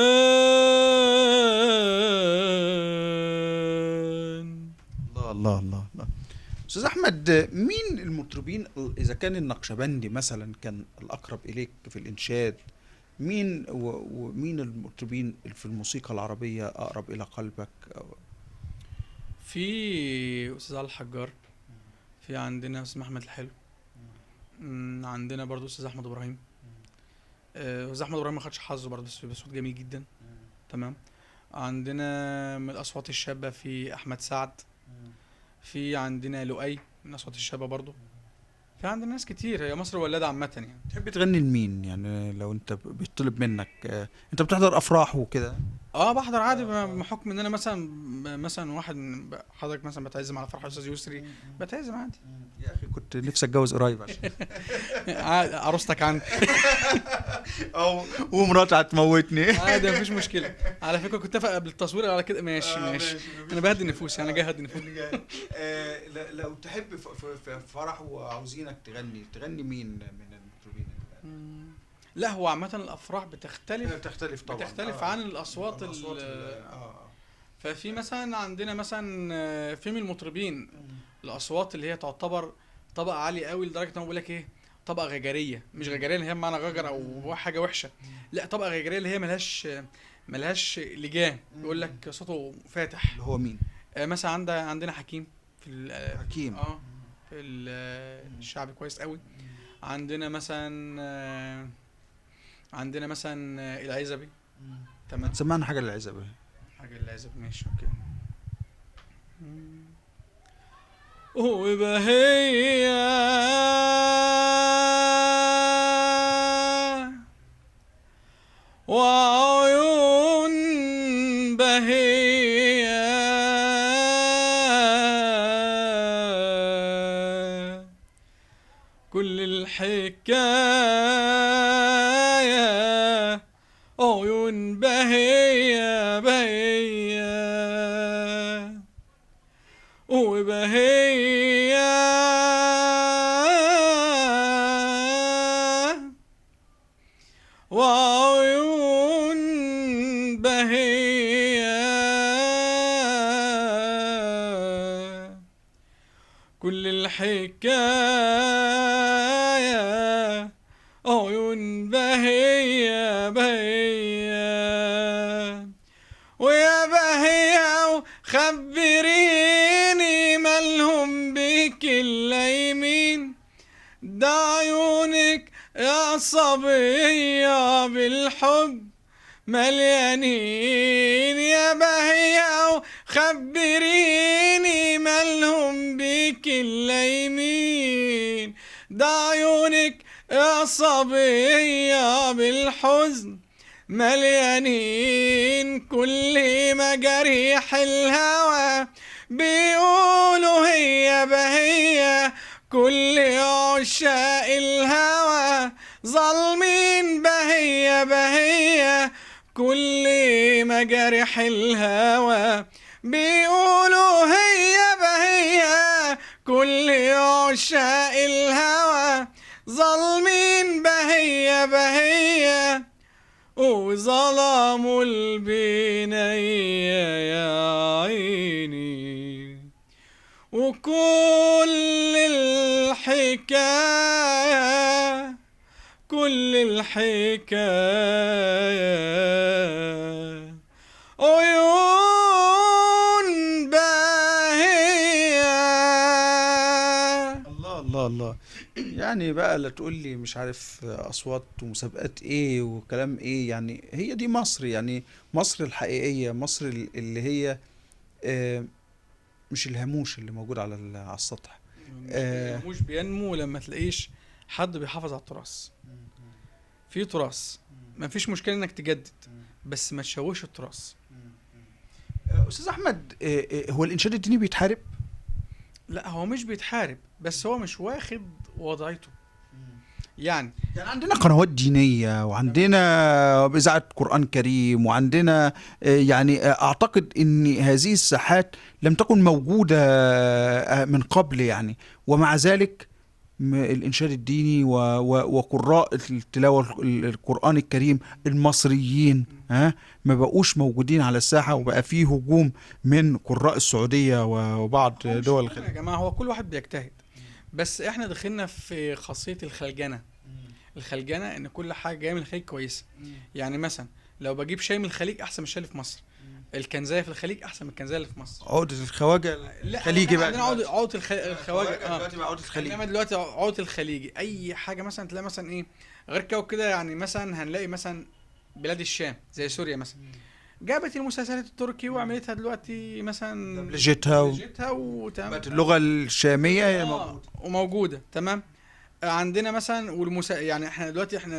الله الله الله الله. استاذ احمد، مين المطربين اذا كان النقشبندي مثلا كان الاقرب اليك في الانشاد، مين ومين المطربين في الموسيقى العربيه اقرب الى قلبك؟ في استاذ علي الحجار، في عندنا استاذ محمد الحلو، عندنا برضو استاذ احمد ابراهيم. استاذ احمد ابراهيم ما خدش حظه برضه، بس بصوت جميل جدا. تمام. عندنا من الاصوات الشابه في احمد سعد، في عندنا لؤي من الاصوات الشابه برضه. في عندنا ناس كتير، هي مصر ولاده عامه يعني. تحب تغني لمين يعني لو انت بيطلب منك؟ انت بتحضر افراح وكده؟ بحضر عادي، بحكم ان انا مثلا واحد حضرتك مثلا بتعزم على فرح استاذ يسري، بتعزم عادي. يا اخي كنت نفسي اتجوز قريب عشان عروستك عندي. او ومراتي هتموتني. عادي مفيش مشكله. على فكره كنت اتفق قبل التصوير على كده. ماشي. انا بهدي النفوس يعني، جاي اهدي النفوس. لو تحب في فرح وعاوزينك تغني مين من المطربين؟ لا، هو عامه الافراح بتختلف طبعا، بتختلف عن الاصوات ففي مثلا عندنا مثلا في من المطربين الاصوات اللي هي تعتبر طبقه عاليه قوي، لدرجه ان انا بقول لك ايه، طبقه غجريه. مش غجريه اللي هي بمعنى غجر او حاجه وحشه، لا، طبقه غجريه اللي هي ملهاش لجان، يقول لك صوته فاتح. اللي هو مين؟ مثلا عندنا حكيم في حكيم. في الشعب كويس قوي. عندنا مثلا العزبي. تمام. سمعنا حاجه للعزبي. ماشي، اوكي. وبهية وعيون بهية كل الحكاية عيون بهية وبهية وعيون بهية كل الحكاية عيون بهية ويا بهية خبريني مالهم بك الليمين، ده عيونك يا صبية بالحب مليانين. يا بهية خبريني مالهم بك الليمين، ده عيونك يا صبية بالحزن مليانين. كل مجاريح الهوى بيقولوا هي بهية، كل عشاق الهوى ظالمين بهية كل مجاريح الهوى بيقولوا هي بهية، كل عشاق الهوى ظالمين بهية وظلموا البنية يا عيني. وكل الحكاية عيون باهية. الله يعني بقى لا تقول لي مش عارف اصوات ومسابقات ايه وكلام ايه، يعني هي دي مصر، يعني مصر الحقيقية، مصر اللي هي مش الهاموش اللي موجود على السطح. الهاموش بينمو لما تلاقيش حد بيحافظ على التراث. في تراث ما فيش مشكلة انك تجدد، بس ما تشوش التراث. استاذ احمد، هو الانشاد الديني بيتحارب؟ لا، هو مش بيتحارب، بس هو مش واخد وضعيته. يعني عندنا قنوات دينية، وعندنا إذاعة قرآن كريم، وعندنا يعني أعتقد أن هذه الساحات لم تكن موجودة من قبل يعني، ومع ذلك الإنشاد الديني وقراء التلاوة القرآن الكريم المصريين ما بقوش موجودين على الساحة، وبقى فيه هجوم من قراء السعودية وبعض هو مش دول هجوم يا الخليج. جماعه، هو كل واحد بيجتهد، بس احنا دخلنا في خاصيه الخلجنه. الخلجنه ان كل حاجه جايه من الخليج كويسه. يعني مثلا لو بجيب شاي من الخليج احسن من الشاي اللي في مصر، الكنزايه في الخليج احسن من الكنزايه اللي في مصر. عقدة الخواجة لا الخليجي بقى عندنا دلوقتي. عقده الخواجه دلوقتي بقى عقدة الخليج. انما دلوقتي عقده الخليجي اي حاجه مثلا تلاقي مثلا ايه غير كده وكده. يعني مثلا هنلاقي مثلا بلاد الشام زي سوريا مثلا جابت المسلسلات التركي وعملتها دلوقتي مثلا دبلجتها وتمام بقت اللغة الشامية هي موجودة. وموجوده تمام. عندنا مثلا يعني احنا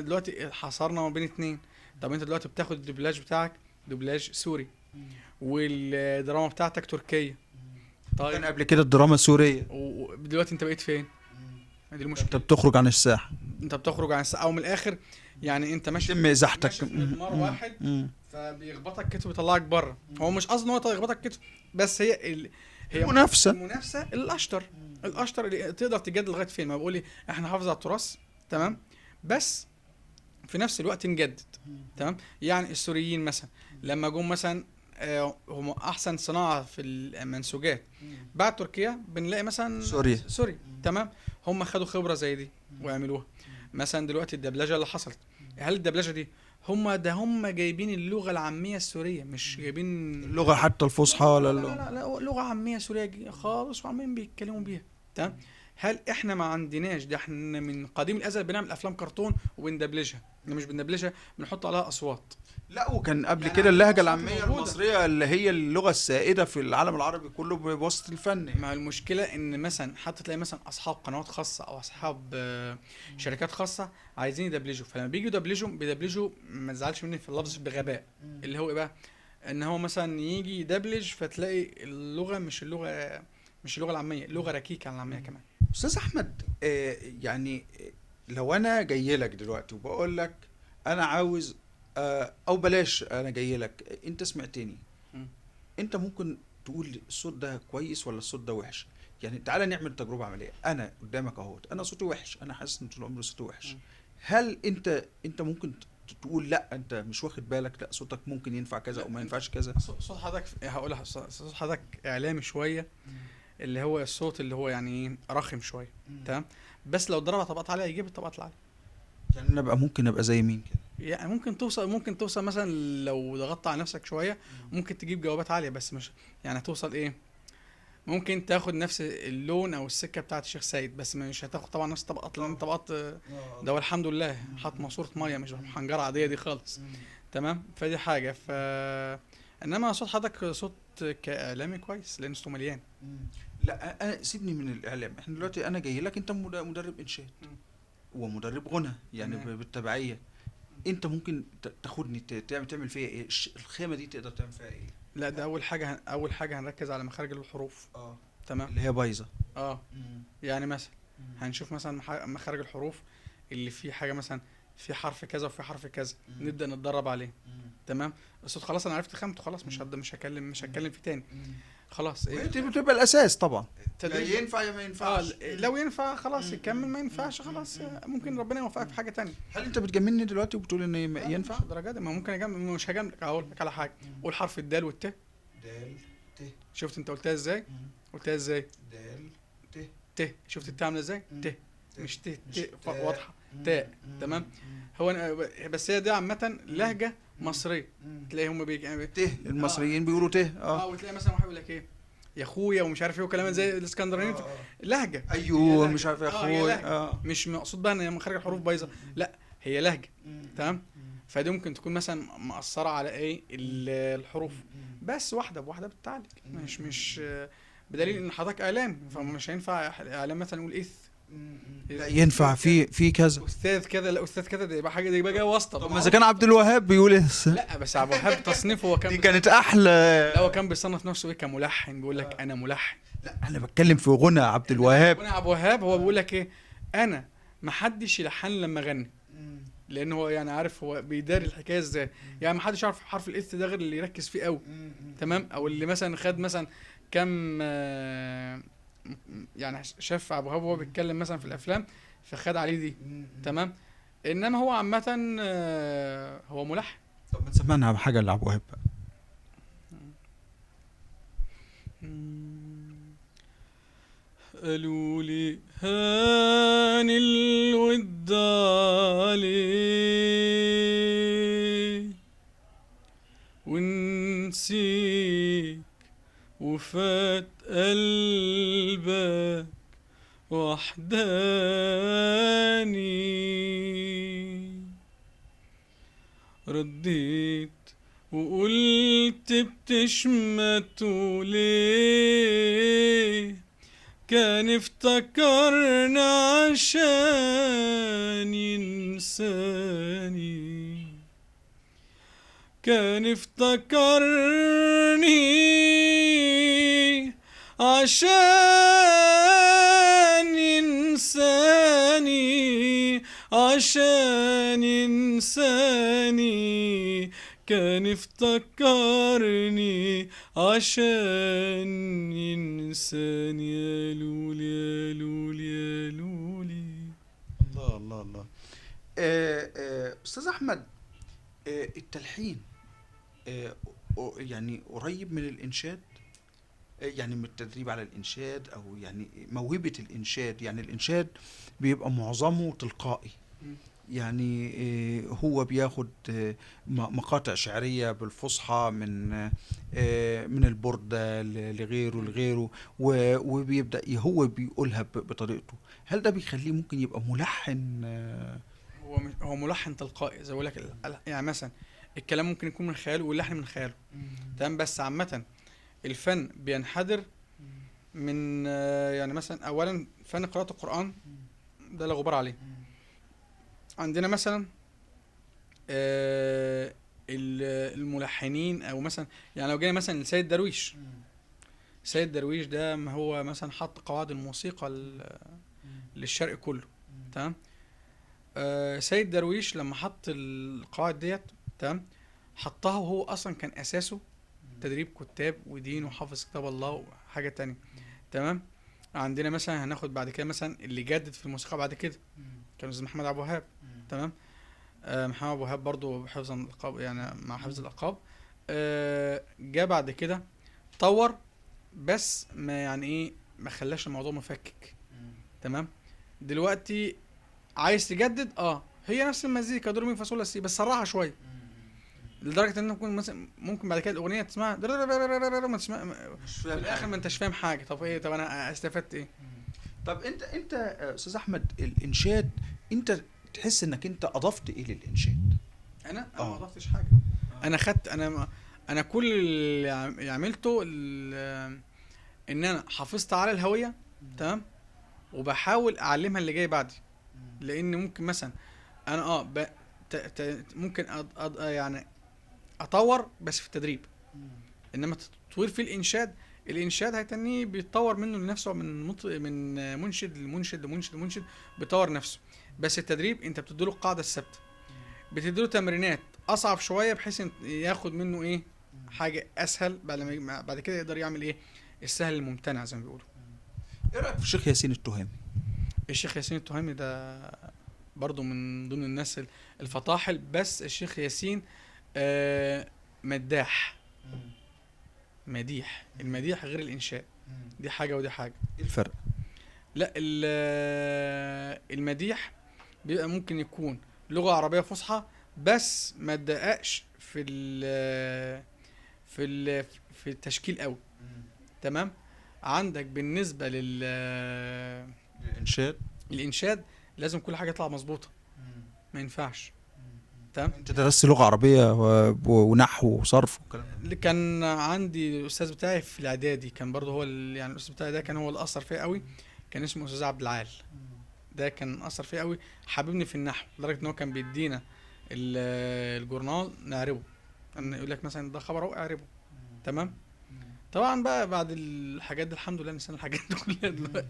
دلوقتي حصرنا ما بين اتنين. طب انت دلوقتي بتاخد الدوبلاج بتاعك دوبلاج سوري والدراما بتاعتك تركية. طيب كان قبل كده الدراما السورية، ودلوقتي انت بقيت فين؟ دي المشكلة. انت بتخرج عن الساحة، انت بتخرج عن الساعة، او من الاخر يعني انت ماشي تم ازاحتك. ماشي في مضمار واحد فبيخبطك كتف ويطلعك بره. هو مش قصده ان هو يخبطك كتف، بس هي منافسة. المنافسة الاشطر اللي تقدر تجادل لغاية فين. ما بقولي احنا حافظ على التراث تمام، بس في نفس الوقت نجدد تمام. يعني السوريين مثلا لما جم مثلا هم احسن صناعه في المنسوجات بعد تركيا بنلاقي مثلا سوري تمام. هم خدوا خبره زي دي وعملوها. مثلا دلوقتي الدبلجه اللي حصلت، هل الدبلجه دي هم جايبين اللغه العاميه السوريه، مش جايبين اللغة حتى الفصحى ولا لا اللغة؟ لا لا لغه عاميه سوريه خالص وعمالين بيتكلموا بيها تمام. هل احنا ما عندناش ده؟ احنا من قديم الازل بنعمل افلام كرتون وبندبلجها، مش بندبلجها بنحط عليها اصوات. لا، وكان قبل يعني كده اللهجة أصوات العامية موجودة. المصرية اللي هي اللغة السائدة في العالم العربي كله بواسطة الفن. مع المشكله ان مثلا حتى تلاقي مثلا اصحاب قنوات خاصه او اصحاب شركات خاصه عايزين يدبلجوا، فلما بييجوا بيدبلجوا ما تزعلش مني في اللفظ بغباء. اللي هو ايه بقى؟ ان هو مثلا يجي يدبلج فتلاقي اللغه مش اللغه العاميه، لغه ركيكه عن العاميه كمان. استاذ احمد، يعني لو انا جاي لك دلوقتي وبقول لك انا عاوز، او بلاش انا جاي لك انت سمعتني، انت ممكن تقول الصوت ده كويس ولا الصوت ده وحش؟ يعني تعالى نعمل تجربة عملية. انا قدامك اهوت، انا صوتي وحش، انا حاسس ان طول عمري صوتي وحش. هل انت ممكن تقول لا انت مش واخد بالك، لا صوتك ممكن ينفع كذا او ما ينفعش كذا؟ صوت حضرتك هقول صوت حضرتك اعلامي شويه، اللي هو الصوت اللي هو يعني رخم شويه تمام. بس لو ضربها طبقات عاليه يجيب الطبقات العاليه. يعني انا ممكن ابقى زي مين كده؟ يعني ممكن توصل مثلا لو ضغطت على نفسك شويه ممكن تجيب جوابات عاليه، بس مش يعني هتوصل ايه. ممكن تاخد نفس اللون او السكه بتاعت الشيخ سيد، بس مش هتاخد طبعا نفس طبقات، لان طبقات ده والحمد لله حاط ماسوره ميه مش حنجره عاديه دي خالص تمام. فدي حاجه انما صوت حضرتك صوت كاعلامي كويس لان صوته مليان. لا أنا سيبني من الاعلام. احنا دلوقتي انا جاي لك، انت مدرب انشاد ومدرب غنى يعني بالتبعيه. انت ممكن تاخدني تعمل فيها ايه؟ الخيمه دي تقدر تعمل فيها ايه؟ لا ده اول حاجه هنركز على مخارج الحروف تمام، اللي هي بايظه. يعني مثلا هنشوف مثلا مخارج الحروف اللي فيه حاجه مثلا في حرف كذا وفي حرف كذا نبدا نتدرب عليه تمام. الصوت خلاص انا عرفت خامته خلاص، مش هتكلم فيه تاني خلاص. ايه بتبقى الاساس طبعا. يا ينفع يا ما ينفعش. لو ينفع خلاص يكمل، ما ينفعش خلاص ممكن ربنا يوفقك في حاجه تانية. هل انت بتجملني دلوقتي وبتقول ان ينفع؟ درجات ما ممكن اجمل، مش هجملك. هقول لك على حاجه، قول حرف الدال والت. دال ت. شفت انت قلتها ازاي؟ دال ت. شفت الت عامله ازاي؟ ت مش ت واضحه تاء تمام. هو بس هي دي عامه لهجه مصريه، تلاقي هم ت المصريين بيقولوا ت. وتلاقي مثلا واحد يقول لك ايه يا اخويا ومش عارف ايه وكلام زي الاسكندرانيين. لهجه ايوه مش عارف يا اخويا. مش مقصود بقى ان مخارج الحروف بايظه، لا هي لهجه تمام. فدي ممكن تكون مثلا مأثره على ايه الحروف، بس واحده بواحده بتتعالج. مش بدليل ان حضرتك اعلام فمش هينفع اعلام مثلا نقول ايه لا ينفع في كذا استاذ كذا، لا استاذ كذا، ده يبقى حاجه، ده يبقى جايه واسطه. طب ما اذا كان عبد الوهاب بيقول لا بس عبد الوهاب تصنيفه هو كان دي كانت احلى. لا هو كان بيصنف نفسه ايه كملحن، بيقول لك انا ملحن. لا انا بتكلم في غنى عبد الوهاب. غنى عبد الوهاب هو بيقول لك ايه، انا ما حدش يلحن لما اغني، لان هو يعني عارف هو بيداري الحكايه ازاي. يعني ما حدش يعرف حرف الاث ده غير اللي يركز فيه قوي تمام، او اللي مثلا خد مثلا كم يعني شاف ابو وهاب وهو بيتكلم مثلا في الافلام فخد عليه دي. تمام. انما هو عامه هو ملحن. طب ما تسمعنا بحاجه لعبد الوهاب بقى. قالوا لي هان الود عليه ونسيك وفات قلبك وحداني، رديت وقلت بتشمتوا ليه، كان افتكرنا عشان ينساني، كان افتكرني عشان ينساني، عشان ينساني، كان افتكرني عشان ينساني. يا لولي يا لولي يا لولي. الله الله الله. استاذ احمد، التلحين يعني قريب من الانشاد، يعني من التدريب على الانشاد، او يعني موهبة الانشاد. يعني الانشاد بيبقى معظمه تلقائي، يعني هو بياخد مقاطع شعرية بالفصحى من البردة لغيره وبيبدأ هو بيقولها بطريقته. هل ده بيخليه ممكن يبقى ملحن؟ هو ملحن تلقائي زي ما بقول لك. يعني مثلا الكلام ممكن يكون من خياله واللحن من خياله. تمام. بس عامة الفن بينحدر من يعني مثلا اولا فن قراءة القرآن ده لا غبار عليه. عندنا مثلا الملحنين، او مثلا يعني لو جينا مثلا لسيد درويش. سيد درويش ده ما هو مثلا حط قواعد الموسيقى للشرق كله. تمام. سيد درويش لما حط القواعد ديت، تمام، حطها وهو اصلا كان اساسه تدريب كتاب ودين وحافظ كتاب الله وحاجة تانية. تمام. عندنا مثلا هناخد بعد كده مثلا اللي جدد في الموسيقى بعد كده كان استاذ محمد عبد الوهاب. تمام. محمد عبد الوهاب برضه حفظ الالقاب، يعني مع حفظ الالقاب جاء بعد كده طور، بس ما يعني ايه ما خلاش الموضوع مفكك. تمام. دلوقتي عايز تجدد هي نفس المزيكا دور مين فاصولا سي بس سرعها شويه، لدرجه ان ممكن مثلا ممكن بعد كده الاغنيه تسمعها ما تسمع في الاخر ما انتش فاهم حاجه. طب ايه؟ طب انا استفدت ايه؟ طب انت استاذ احمد، الانشاد انت تحس انك انت اضفت ايه للانشاد؟ انا ما اضفتش حاجه. انا خدت انا كل اللي عملته ان انا حافظت على الهويه. تمام. وبحاول اعلمها اللي جاي بعدي، لان ممكن مثلا انا ممكن يعني اطور بس في التدريب. انما التطوير في الانشاد هيتنيه بيتطور منه لنفسه، من منشد لمنشد بيطور نفسه. بس التدريب انت بتديله القاعده الثابته، بتديله تمرينات اصعب شويه بحيث ان ياخد منه ايه حاجه اسهل، بعد كده يقدر يعمل ايه السهل الممتنع زي ما بيقولوا. ايه رايك في الشيخ ياسين التهامي؟ الشيخ ياسين التهامي ده برضو من ضمن الناس الفطاحل، بس الشيخ ياسين مداح. مديح. المديح غير الانشاء، دي حاجه ودي حاجه. ايه الفرق؟ لا، المديح بيبقى ممكن يكون لغه عربيه فصحى بس ما تدققش في التشكيل قوي. تمام. عندك بالنسبه الانشاد لازم كل حاجه تطلع مظبوطه، ما ينفعش. تمام. انت درست لغه عربيه ونحو وصرف والكلام ده؟ اللي كان عندي الاستاذ بتاعي في الاعدادي كان برضه هو يعني الاستاذ بتاعي ده كان هو اللي اثر فيا قوي، كان اسمه استاذ عبد العال. ده كان اثر فيا قوي، حببني في النحو لدرجه ان هو كان بيدينا الجورنال نعربه، ان يقول لك مثلا ده خبر اهو اعربه. تمام. طبعا بقى بعد الحاجات دي الحمد لله نسينا الحاجات دي كلها دلوقتي.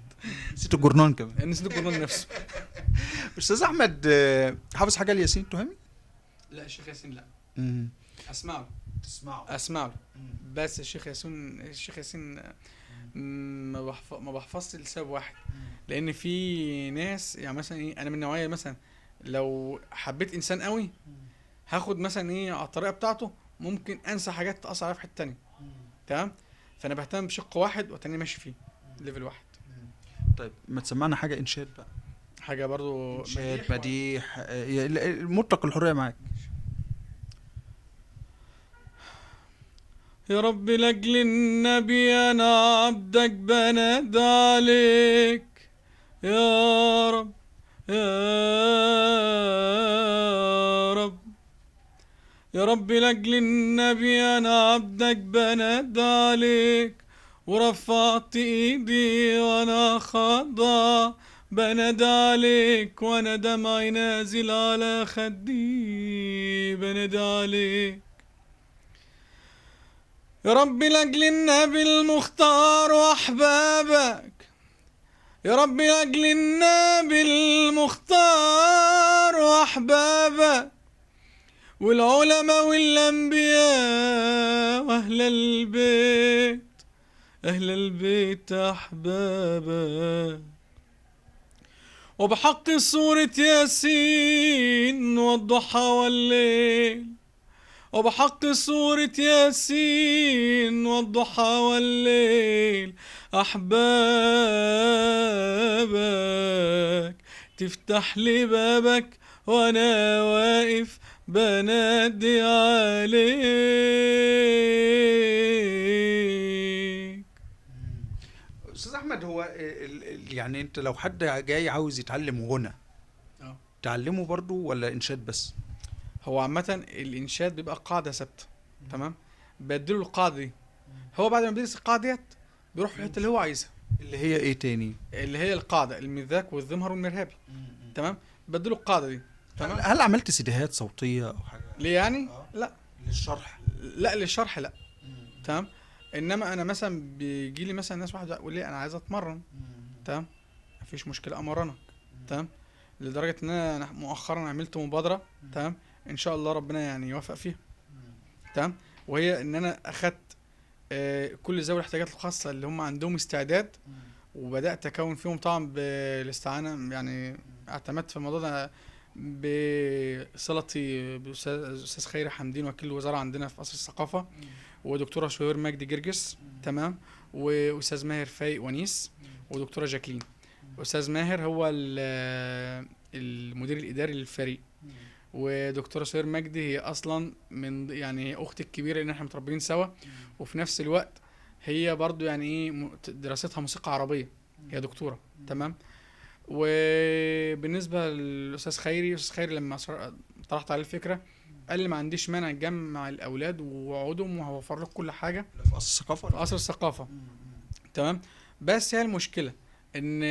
نسيت الجورنال كمان. نسيت الجورنال نفسه. استاذ احمد، حافظ حاجه لياسين التهامي؟ لا الشيخ ياسين لا. تسمع له؟ اسمع له. بس الشيخ ياسين ما بحفظش لسبب واحد، لان في ناس يعني مثلا ايه، انا من النوعيه مثلا لو حبيت انسان قوي هاخد مثلا ايه على الطريقه بتاعته، ممكن انسى حاجات تاثر عليا في حته تانية. تمام. فانا بهتم بشق واحد وتاني ماشي فيه ليفل واحد. طيب ما تسمعنا حاجه انشاد بقى، حاجه برضو انشاد مديح مديح، مطلق الحريه معاك. يا رب لاجل النبي انا عبدك بنادى عليك، يا رب يا رب، يا رب لاجل النبي انا عبدك بنادى عليك، ورفعت ايدي وانا خاضع بنادى عليك، وانا دمعي نازل على خدي بنادى عليك. يا رب لاجل النبي المختار واحبابك، يا رب لاجل النبي المختار واحبابك، والعلماء والانبياء واهل البيت، اهل البيت احبابك، وبحق سورة ياسين والضحى والليل، وبحق سورة ياسين والضحى والليل أحبابك، تفتح لي بابك وأنا واقف بنادي عليك. استاذ احمد، هو يعني انت لو حد جاي عاوز يتعلم غنى تعلمه برضو ولا انشاد بس؟ هو عامة الإنشاد بيبقى قاعدة ثابتة، تمام، بديله القاعدة دي، هو بعد ما بيدرس القاعدة ديت بيروح في الحتة اللي هو عايزها، اللي هي ايه تاني؟ اللي هي القاعدة المذاك والذمهر والمرهابي، تمام، بديله القاعدة دي، تمام. هل عملت سيديهات صوتيه او حاجه ليه يعني؟ لا للشرح؟ لا للشرح لا، تمام. انما انا مثلا بيجي لي مثلا ناس واحد يقول لي انا عايز اتمرن، تمام، مفيش مشكله امرنك، تمام، لدرجه ان انا مؤخرا عملت مبادره، تمام، ان شاء الله ربنا يعني يوفق فيها، تمام، وهي ان انا اخدت كل ذوي الاحتياجات الخاصه اللي هم عندهم استعداد، وبدات اكون فيهم طبعا بالاستعانه، يعني اعتمدت في الموضوع ده بصلتي باستاذ خيري حمدين وكيل الوزاره عندنا في قصر الثقافه، ودكتوره شوير مجدي جرجس، تمام، واستاذ ماهر فايق ونيس، ودكتوره جاكلين. استاذ ماهر هو المدير الاداري للفريق، ودكتوره شوير مجدي هي اصلا من يعني اختي الكبيره لان احنا متربيين سوا، وفي نفس الوقت هي برضو يعني ايه دراستها موسيقى عربيه، هي دكتوره، تمام. وبالنسبه للاستاذ خيري، استاذ خيري لما طرحت عليه الفكره قال لي ما عنديش مانع نجمع الاولاد واقعدهم وهوفر لك كل حاجه في قصر الثقافه. في قصر الثقافه، تمام. بس هي المشكله ان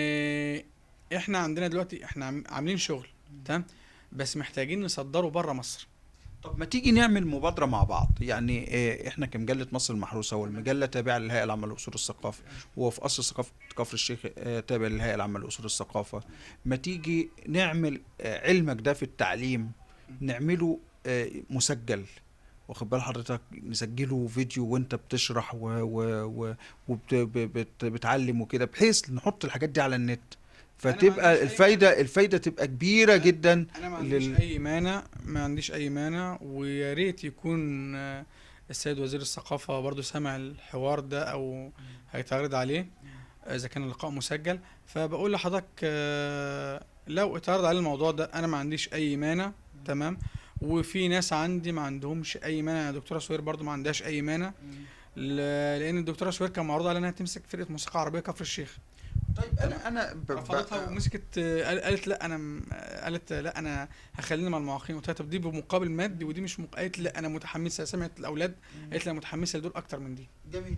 احنا عندنا دلوقتي احنا عاملين شغل، تمام، بس محتاجين نصدره بره مصر. طب ما تيجي نعمل مبادرة مع بعض، يعني احنا كمجلة مصر المحروسة والمجلة تابعة للهيئة العامة لأصول الثقافة، وفي قصر ثقافة كفر الشيخ تابع للهيئة العامة لأصول الثقافة، ما تيجي نعمل علمك ده في التعليم نعمله مسجل، واخد بال حضرتك، نسجله فيديو وانت بتشرح وبتعلم وكده، بحيث نحط الحاجات دي على النت، فتبقى الفايدة تبقى كبيرة جدا. انا ما عنديش اي مانع، ما عنديش اي مانع، ويا ريت يكون السيد وزير الثقافة برضو سامع الحوار ده او هيتعرض عليه اذا كان اللقاء مسجل. فبقول لحضرتك لو اتعرض عليه الموضوع ده انا ما عنديش اي مانع، تمام. وفي ناس عندي ما عندهمش اي مانع، الدكتوره سوير برضو ما عندهاش اي مانع، لان الدكتوره سوير كان معروض عليها انها تمسك فرقه موسيقى عربيه كفر الشيخ. طيب انا رفضتها ومسكت، قالت لا انا هخليني مع المعاقين. قلت لها طب دي بمقابل مادي ودي مش قالت لا انا متحمسه، سمعت الاولاد قالت لي متحمسه لدول اكتر من دي. جميل.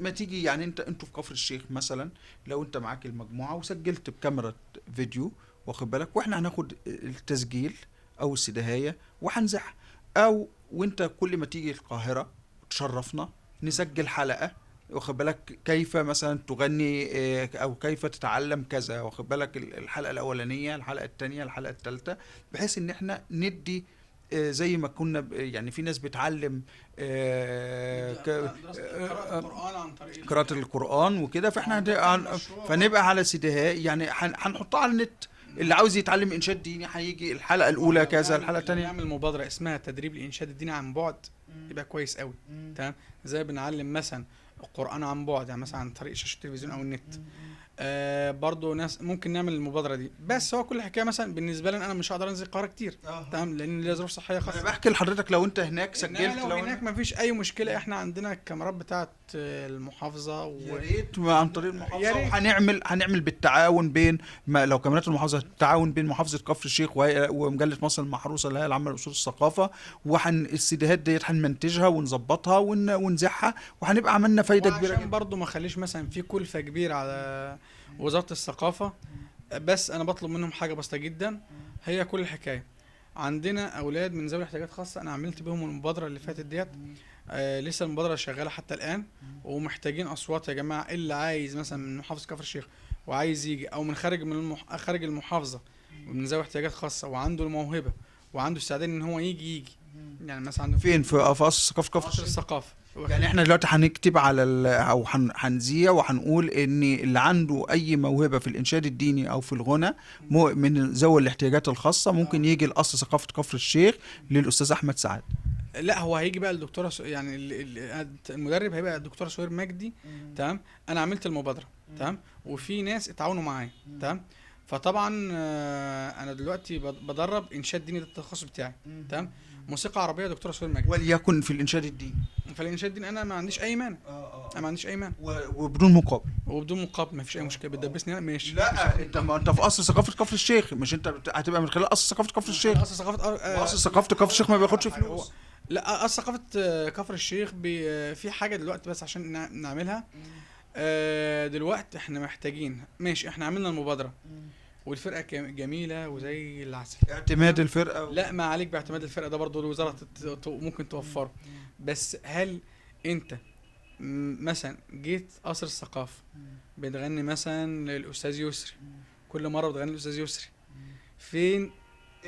ما تيجي يعني انتوا في كفر الشيخ مثلا، لو انت معاك المجموعه وسجلت بكاميرا فيديو، واخد بالك، واحنا هناخد التسجيل او السداهيه وهنزعها، او وانت كل ما تيجي القاهره تشرفنا نسجل حلقه، واخد بالك، كيف مثلا تغني او كيف تتعلم كذا، واخد بالك، الحلقه الاولانيه، الحلقه الثانيه، الحلقه الثالثه، بحيث ان احنا ندي زي ما كنا يعني في ناس بتعلم القرآن عن طريق قراءة القرآن وكده، فاحنا مشروع. فنبقى على سيديهات، يعني هنحطها على النت. اللي عاوز يتعلم انشاد ديني هيجي الحلقة الأولى كذا، الحلقة الثانية. نعمل مبادرة اسمها تدريب الإنشاد الديني عن بعد، يبقى كويس قوي. تمام، زي بنعلم مثلا القرآن عن بعد، يعني مثلا عن طريق شاشة التلفزيون أو النت. برضو ناس ممكن نعمل المبادرة دي، بس هو كل حكاية مثلا بالنسبة لي أنا مش هقدر أنزل القاهرة كتير. تمام، لأن ليا ظروف صحية انا خاصة. بحكي لحضرتك لو انت هناك سجلت، لو هناك مفيش أي مشكلة، إحنا عندنا الكاميرات بتاعت المحافظة يا ريت عن طريق المحافظه. يا ريت. هنعمل بالتعاون بين لو كاميرات المحافظه، التعاون بين محافظه كفر الشيخ ومجله مصر المحروسه اللي هي العامه لاصول الثقافه، السيديهات ديت هنمنتجها ونظبطها ونذاعها، وهنبقى عملنا فايده كبيره عشان جدا. برضو ما خليش مثلا في كلفة كبيرة على وزارة الثقافة، بس أنا بطلب منهم حاجة بسيطة جدا. هي كل الحكاية عندنا أولاد من ذوي احتياجات خاصة، أنا عملت بهم المبادرة اللي فاتت ديت. لسه المبادرة شغالة حتى الآن، ومحتاجين أصوات يا جماعة. اللي عايز مثلا من محافظة كفر الشيخ وعايز يجي، أو من خارج المحافظة ومن ذوي احتياجات خاصة وعنده الموهبة وعنده استعداد إن هو يجي، يعني مثلا عنده فين في قصر ثقافه كفر قصر الشيخ؟ الثقافة. يعني احنا دلوقتي هنكتب على او هنذيع وهنقول ان اللي عنده اي موهبه في الانشاد الديني او في الغنى من ذوي الاحتياجات الخاصه ممكن يجي لقصر ثقافه كفر الشيخ للاستاذ احمد سعد. لا، هو هيجي بقى الدكتوره يعني المدرب هيبقى الدكتوره سهير مجدي. تمام، انا عملت المبادره. تمام، وفي ناس اتعاونوا معايا. تمام، فطبعا انا دلوقتي بدرب انشاد ديني، ده التخصص بتاعي. تمام، موسيقى عربيه دكتوره سهير مجدي. وليكن في الانشاد الديني، فالانشاد الديني انا ما عنديش اي مانع. انا ما عنديش اي مانع، وبدون مقابل وبدون مقابل، ما فيش اي مشكله. بتدبسني انا ماشي. لا ما انت في قصر ثقافه كفر الشيخ، مش انت هتبقى من خلال قصر ثقافه كفر الشيخ. قصر ثقافه قصر ثقافه كفر الشيخ ما بياخدش فلوس. لا، قصر ثقافه كفر الشيخ في حاجه دلوقتي بس عشان نعملها. دلوقتي احنا محتاجين، ماشي احنا عملنا المبادرة والفرقة جميلة وزي العسل. اعتماد الفرقة لا، ما عليك باعتماد الفرقة، ده برضو الوزارة ممكن توفره. بس هل انت مثلا جيت قصر الثقافة بتغني مثلا للأستاذ يسري، كل مرة بتغني للأستاذ يسري، فين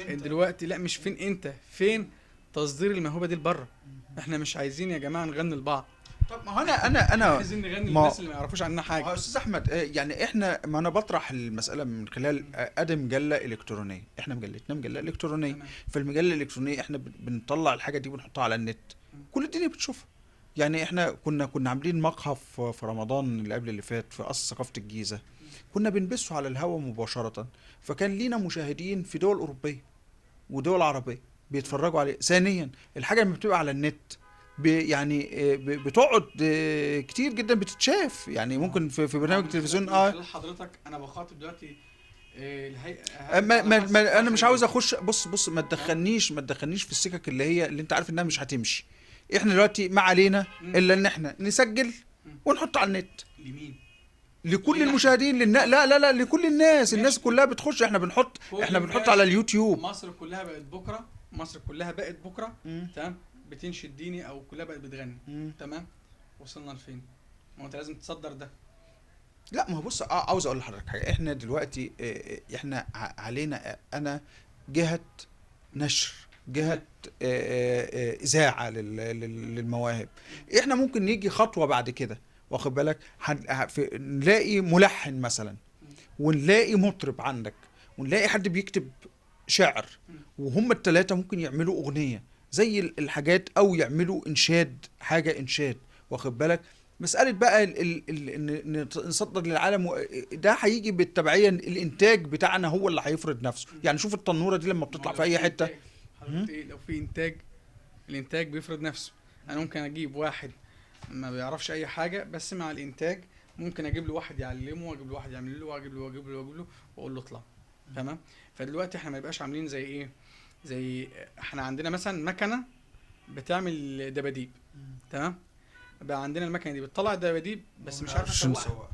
دلوقتي؟ لا، مش فين انت، فين تصدير الموهبة دي لبره؟ احنا مش عايزين يا جماعة نغني لبعض. طب ما هو انا عايزين نغني للناس اللي ما يعرفوش عننا حاجه. يا استاذ احمد، يعني احنا، ما انا بطرح المساله من خلال ادم مجله الكترونيه. احنا مجلتنا مجله الكترونيه، فالمجله الالكترونيه احنا بنطلع الحاجه دي ونحطها على النت، كل الدنيا بتشوفها. يعني احنا كنا عاملين مقهى في رمضان اللي قبل اللي فات في قصر ثقافه الجيزه، كنا بنبثه على الهواء مباشره، فكان لينا مشاهدين في دول اوروبيه ودول عربيه بيتفرجوا عليه. ثانيا الحاجه لما بتبقى على النت يعني بتقعد كتير جدا بتتشاف، يعني ممكن في برنامج تلفزيون. حضرتك انا بخاطب دلوقتي الهيئه. انا مش عاوز اخش. بص ما تدخلنيش في السكك اللي انت عارف انها مش هتمشي. احنا دلوقتي ما علينا الا ان احنا نسجل ونحط على النت. لمين؟ لكل المشاهدين. لا لكل الناس كلها بتخش. احنا بنحط على اليوتيوب. مصر كلها بقت بكره. تمام، بتنشد ديني او كلها بقت بتغني. تمام، وصلنا لفين؟ ما انت لازم تصدر ده. لا، ما هو بص، عاوز اقول لحضرتك حاجه. احنا دلوقتي احنا علينا انا جهه نشر، جهه اذاعه للمواهب. احنا ممكن نيجي خطوه بعد كده، واخد بالك، نلاقي ملحن مثلا، ونلاقي مطرب عندك، ونلاقي حد بيكتب شعر، وهم الثلاثه ممكن يعملوا اغنيه زي الحاجات، او يعملوا حاجه انشاد، واخد بالك. مساله بقى نصدر للعالم، ده هيجي بالتبعيه. الانتاج بتاعنا هو اللي هيفرض نفسه. يعني شوف التنوره دي لما بتطلع في اي حته، لو في انتاج، الانتاج بيفرض نفسه. انا ممكن اجيب واحد ما بيعرفش اي حاجه، بس مع الانتاج ممكن اجيب له واحد يعلمه، واجيب له واحد يعمل له، واجيب له واقول له اطلع. تمام، فدلوقتي احنا ما يبقاش عاملين زي ايه، زي احنا عندنا مثلا مكنه بتعمل دباديب. تمام، بقى عندنا المكنه دي بتطلع دباديب بس مش عارفه تسوقها.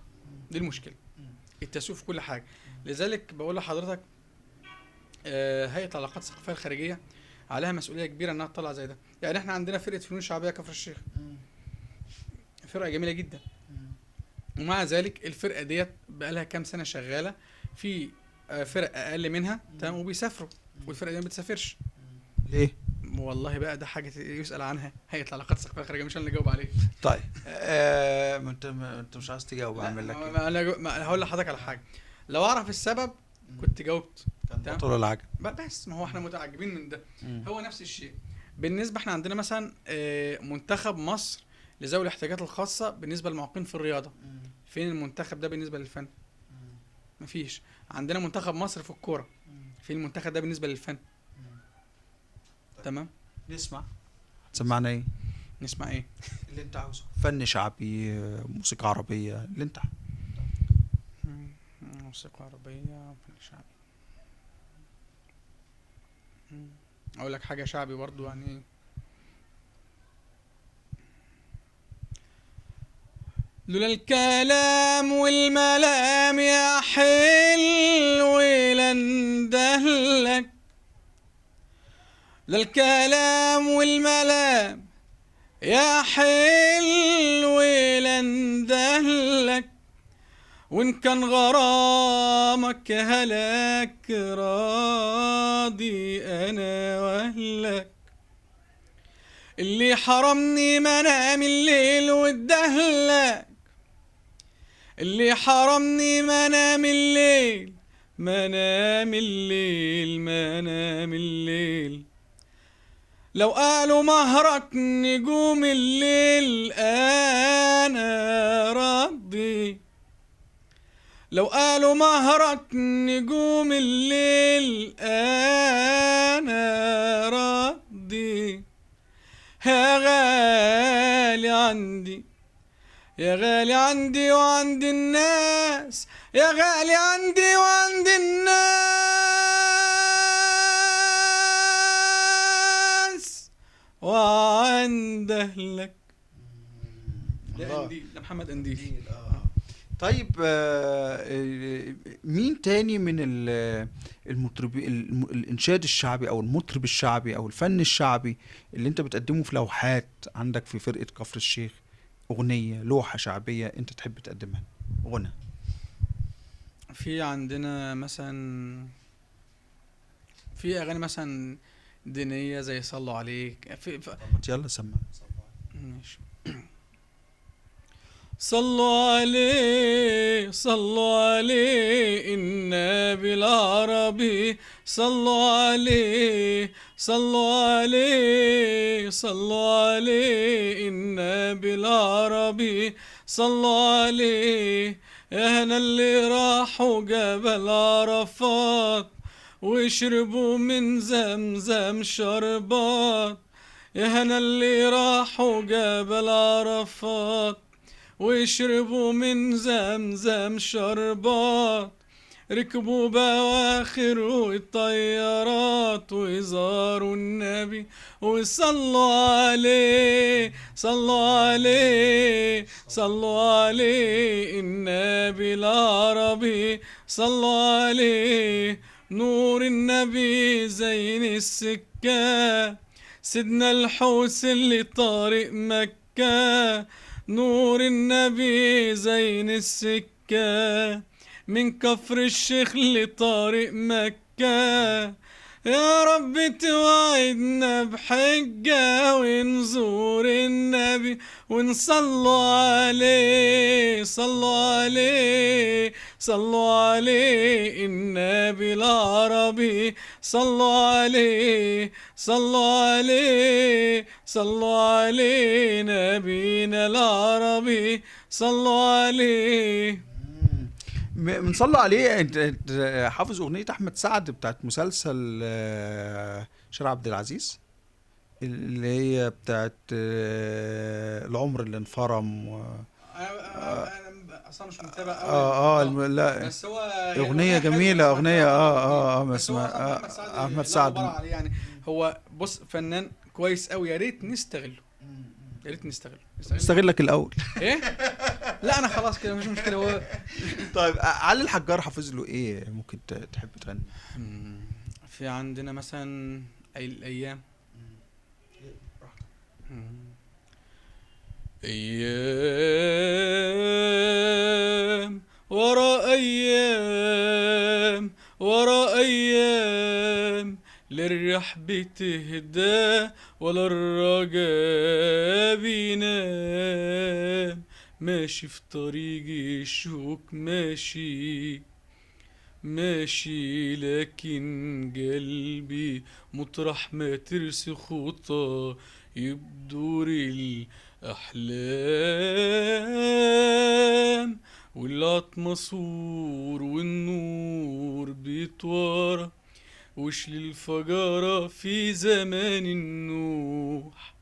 دي المشكله، التسويق في كل حاجه. لذلك بقول لحضرتك هيئه العلاقات الثقافيه الخارجيه عليها مسؤوليه كبيره انها تطلع زي ده. يعني احنا عندنا فرقه فنون شعبيه كفر الشيخ، فرقه جميله جدا، ومع ذلك الفرقه ديت بقى لها كام سنه شغاله. في فرق اقل منها تمام وبيسافروا، والفرقه دي ما بتسافرش. ليه؟ والله بقى ده حاجه يسال عنها هيئه العلاقات الثقافيه الخارجيه، مش انا اللي اجاوب عليه. طيب ما انت مش عايز تجاوب، اعمل لك ايه؟ انا هقول لحضرتك على حاجه، لو اعرف السبب كنت جاوبت. كان تمام؟ بطل العجب. بس ما هو احنا متعجبين من ده. هو نفس الشيء بالنسبه، احنا عندنا مثلا منتخب مصر لذوي الاحتياجات الخاصه بالنسبه للمعاقين في الرياضه. فين المنتخب ده بالنسبه للفن؟ مفيش. عندنا منتخب مصر في الكوره، فين المنتخب ده بالنسبه للفن؟ تمام. نسمع، هتسمعنا ايه؟ نسمع ايه؟ اللي انت عاوزه، فن شعبي، موسيقى عربيه، اللي انت موسيقى عربيه، فن شعبي. اقول لك حاجه شعبي برضو يعني. لولا الكلام والملام يا حلو لندهلك، لا الكلام والملام يا حلو لندهلك، وان كان غرامك هلاك راضي انا واهلك، اللي حرمني منام الليل وادهلك، اللي حرمني منام الليل، منام الليل، منام الليل، لو قالوا مهرك نجوم الليل انا راضي، لو قالوا مهرك نجوم الليل انا راضي، يا غالي عندي، يا غالي عندي وعند الناس، يا غالي عندي وعند الناس وعند اهلك. ده قنديل، ده محمد قنديل. طيب مين تاني من المطرب الانشاد الشعبي او المطرب الشعبي او الفن الشعبي اللي انت بتقدمه في لوحات عندك في فرقة كفر الشيخ؟ اغنية، لوحة شعبية انت تحب تقدمها، غنى. في عندنا مثلا في اغاني مثلا دينية زي صلوا عليك. يلا سمع. ماشي. صلوا عليه، صلوا عليه النبي العربي، صلوا عليه، صلوا عليه، صلوا عليه النبي العربي، صلوا عليه، يا هنا اللي راحوا جبل عرفات ويشربوا من زمزم شربات، يا هنا اللي راحوا جبل عرفات ويشربوا من زمزم شربات، ركبوا بواخر والطيارات ويزاروا النبي وصلوا عليه، صلوا عليه، صلوا عليه النبي العربي، صلوا عليه، نور النبي زين السكة، سيدنا الحوس اللي طارق مكة، نور النبي زين السكة، من كفر الشيخ لطارق مكة، يا رب توعدنا بحجة ونزور النبي ونصلوا عليه، صلوا عليه، صلوا عليه النبي العربي، صلوا عليه، صلوا عليه، صلوا عليه نبينا العربي، صلوا عليه. بنصلي عليه. انت حافظ اغنية احمد سعد بتاعت مسلسل شارع عبد العزيز اللي هي بتاعت العمر اللي انفرم انا اصلا مش متابع قوي. لا بس هو اغنية جميلة، اغنية بس هو احمد سعد عليه يعني. هو بص فنان كويس قوي، يا ريت نستغله، يا ريت نستغله. استغلك الاول. ايه؟ لا انا خلاص كده مش مشكله. هو طيب علي الحجار حافظ له ايه ممكن تحب تغني؟ في عندنا مثلا الايام، ايام ورا ايام ورا ايام، للرحال الرياح بتهدى ولا الرجا بينام، ماشي في طريق الشوك ماشي ماشي، لكن قلبي مطرح ما ترسي خطى يبدور الأحلام، والعتمة صور والنور بيتوارى، وش للفجارة في زمان النوح،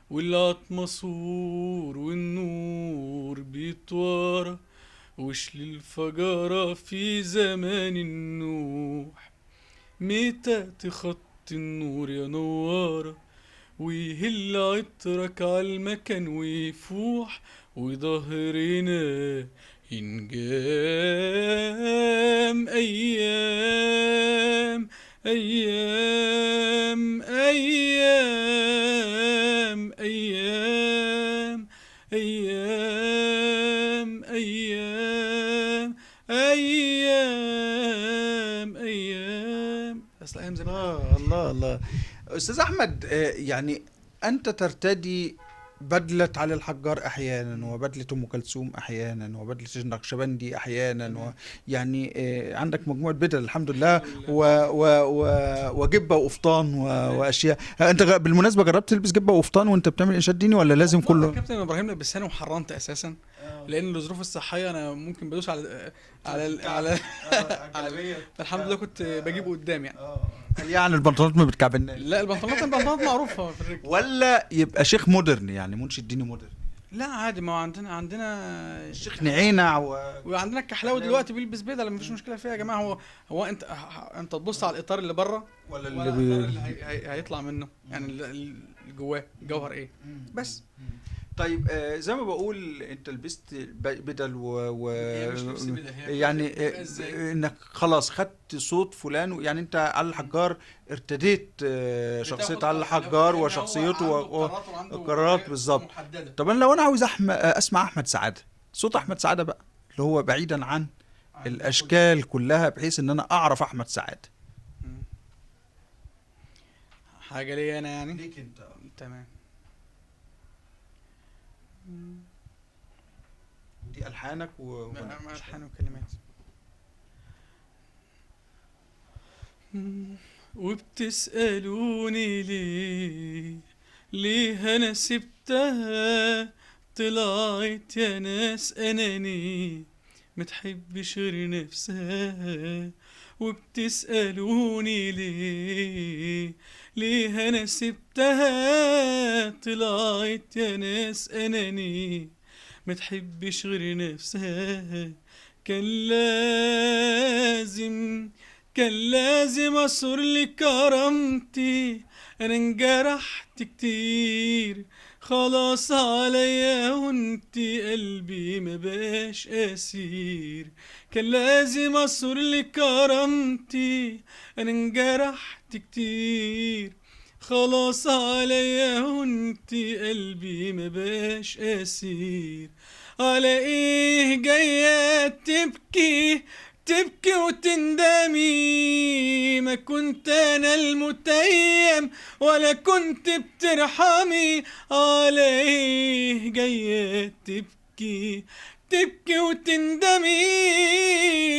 والعتمة صور والنور بيتوارى، وش للفجارة في زمان النوح، متى تخط النور يا نوارة ويهل عطرك عالمكان ويفوح، وظهرنا ينجام أيام أيام أيام أيام أيام أيام أيام أيام. أصل أيام زمان. الله الله. استاذ احمد، يعني انت ترتدي بدلة علي الحجار احيانا، وبدلة ام كلثوم احيانا، وبدلة النقشبندي احيانا، يعني عندك مجموعة بدل الحمد لله، وجبة وقفطان واشياء. انت بالمناسبة جربت تلبس جبة وقفطان وانت بتعمل انشاد ديني ولا لازم كله؟ كابتن ابراهيم لبساني وحرمت اساسا، لان لظروف الصحيه انا ممكن بدوس على الحمد لله كنت بجيبه قدام يعني. يعني البنطلونات ما بتكعبلناش؟ لا البنطلونات معروفه في الرجل. ولا يبقى شيخ مودرن، يعني منشد ديني مودرن؟ لا عادي، ما هو عندنا الشيخ نعينع وعندنا الكحلاوي دلوقتي بيلبس بدله، مفيش مشكله فيها يا جماعه. هو انت تبص على الاطار اللي بره ولا الإطار اللي هيطلع منه، يعني اللي جواه جوهر ايه بس. طيب زي ما بقول انت لبست بدل هي مش لبس بدل، هي يعني إزاي؟ انك خلاص خدت صوت فلان، يعني انت علي الحجار ارتديت شخصية علي الحجار وشخصيته وقرارات بالظبط. طب انا لو انا عاوز اسمع احمد سعادة، صوت احمد سعادة بقى اللي هو بعيدا عن الاشكال كلها، بحيث ان انا اعرف احمد سعادة. حاجه ليا انا يعني ليك انت. تمام. دي الحانك الحان وكلمات. وبتسألوني ليه انا سبتها، طلعت يا ناس اناني متحبش غير نفسها. وبتسألوني ليه انا سبتها، طلعت يا ناس اناني متحبش غير نفسها. كان لازم اصر لكرامتي، انا انجرحت كتير خلاص عليا وانتي قلبي ما بقاش اسير. كان لازم اصر لكرامتي، انا انجرحت كتير خلاص عليا وانتي قلبي ما بقاش اسير. على ايه جاية تبكي وتندمي، ما كنت انا المتيم ولا كنت بترحمي. على ايه جاية تبكي وتندمي،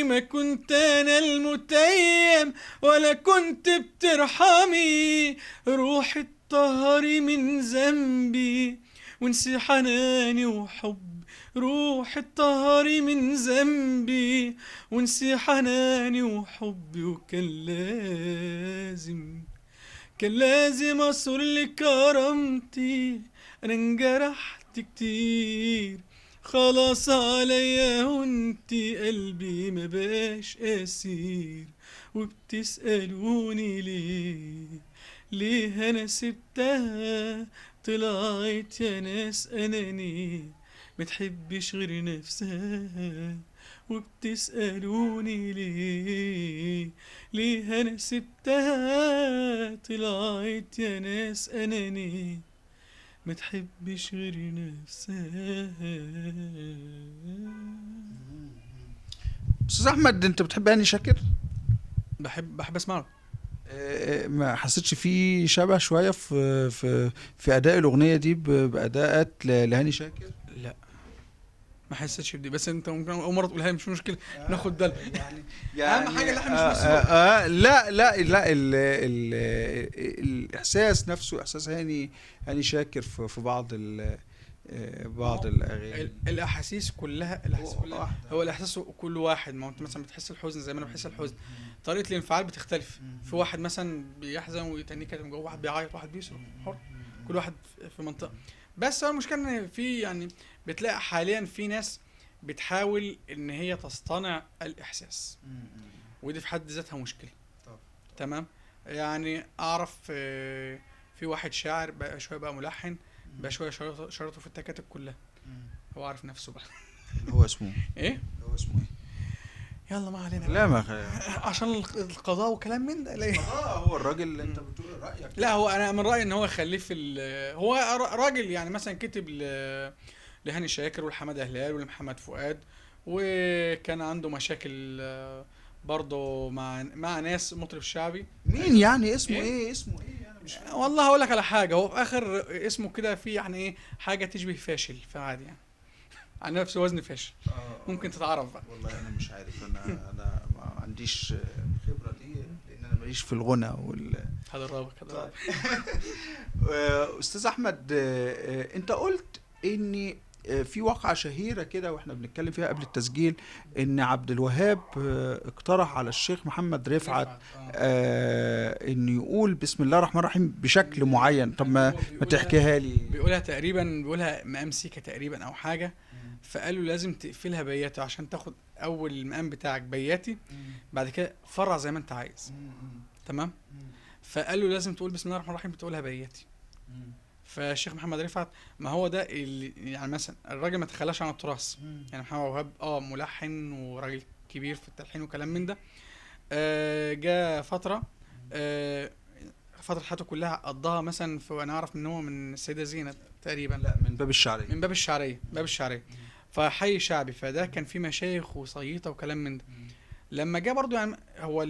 ما كنت انا المتيم ولا كنت بترحمي. روحي اتطهري من ذنبي وانسي حناني وحب، روحي اتطهري من ذنبي وانسي حناني وحبي. وكان لازم اصر لكرامتي، انا انجرحت كتير خلاص عليا وانتي قلبي ما بقاش اسير. وبتسألوني ليه انا سبتها، طلعت يا ناس اناني متحبش غير نفسها. وبتسألوني ليه انا سبتها، طلعت يا ناس اناني متحبش غير نفسها. استاذ احمد، انت بتحب هاني شاكر؟ بحب اسمعه. ما حسيتش في شبه شويه في اداء الاغنيه دي باداءات لهاني شاكر؟ لا ما حسيتش بدي، بس انت ممكن اول مره تقولها مش مشكله، ناخد بالنا. اهم حاجه اللي احنا مش مسروق. لا لا لا الاحساس نفسه احساس هاني شاكر في بعض الاغاني. الاحاسيس كلها، الاحاسيس كلها واحدة. هو الاحساس كل واحد. ما هو انت مثلا بتحس الحزن زي ما انا بحس الحزن، طريقه الانفعال بتختلف. في واحد مثلا بيحزن ويتنيه كده من جوه، واحد بيعيط، واحد بيصرخ، حر. كل واحد في منطقه. بس هو المشكله ان في يعني بتلاقي حاليا في ناس بتحاول ان هي تصطنع الاحساس، ودي في حد ذاتها مشكله. تمام. يعني اعرف في واحد شاعر بقى شويه بقى ملحن، بقى شويه شرطه في التكاتك كلها. هو عارف نفسه بقى. هو اسمه ايه؟ هو اسمه ايه؟ يلا ما علينا. لا ما عشان القضاء وكلام من ده. لا هو الراجل اللي انت بتقول رايك. لا، هو انا من رايي ان هو يخليه في هو راجل يعني مثلا كتب لهاني شاكر ولحماده هلال ولمحمد فؤاد، وكان عنده مشاكل برضه مع ناس مطرب شعبي. مين يعني اسمه إيه؟ اسمه ايه انا مش فاهم. والله هقول لك على حاجه، هو في اخر اسمه كده في يعني ايه حاجه تشبه فاشل، فعادي يعني عن نفس وزن فاشل. ممكن تتعرف بقى. والله انا مش عارف، انا ما عنديش الخبره دي لان انا ماليش في الغنى هذا الرابط هذا. استاذ احمد، انت قلت ان في واقعة شهيرة كده واحنا بنتكلم فيها قبل التسجيل، ان عبد الوهاب اقترح على الشيخ محمد رفعت ان يقول بسم الله الرحمن الرحيم بشكل معين. طب ما تحكيها لي. بيقولها مقام سيكا تقريبا او حاجة، فقالوا لازم تقفلها بياتي عشان تاخد اول المقام بتاعك بياتي، بعد كده فرع زي ما انت عايز. تمام. فقالوا لازم تقول بسم الله الرحمن الرحيم بتقولها بياتي. فالشيخ محمد رفعت، ما هو ده اللي يعني مثلا الراجل ما تخلاش عن التراث. يعني محمد وهاب ملحن وراجل كبير في التلحين وكلام من ده. جاء فتره فتره حياته كلها قضاها مثلا انا اعرف ان هو من السيده زينب تقريبا. لا من باب الشعريه. من باب الشعريه. فحي شعبي، فده كان فيه مشايخ وصييطه وكلام من ده. لما جاء برضو يعني هو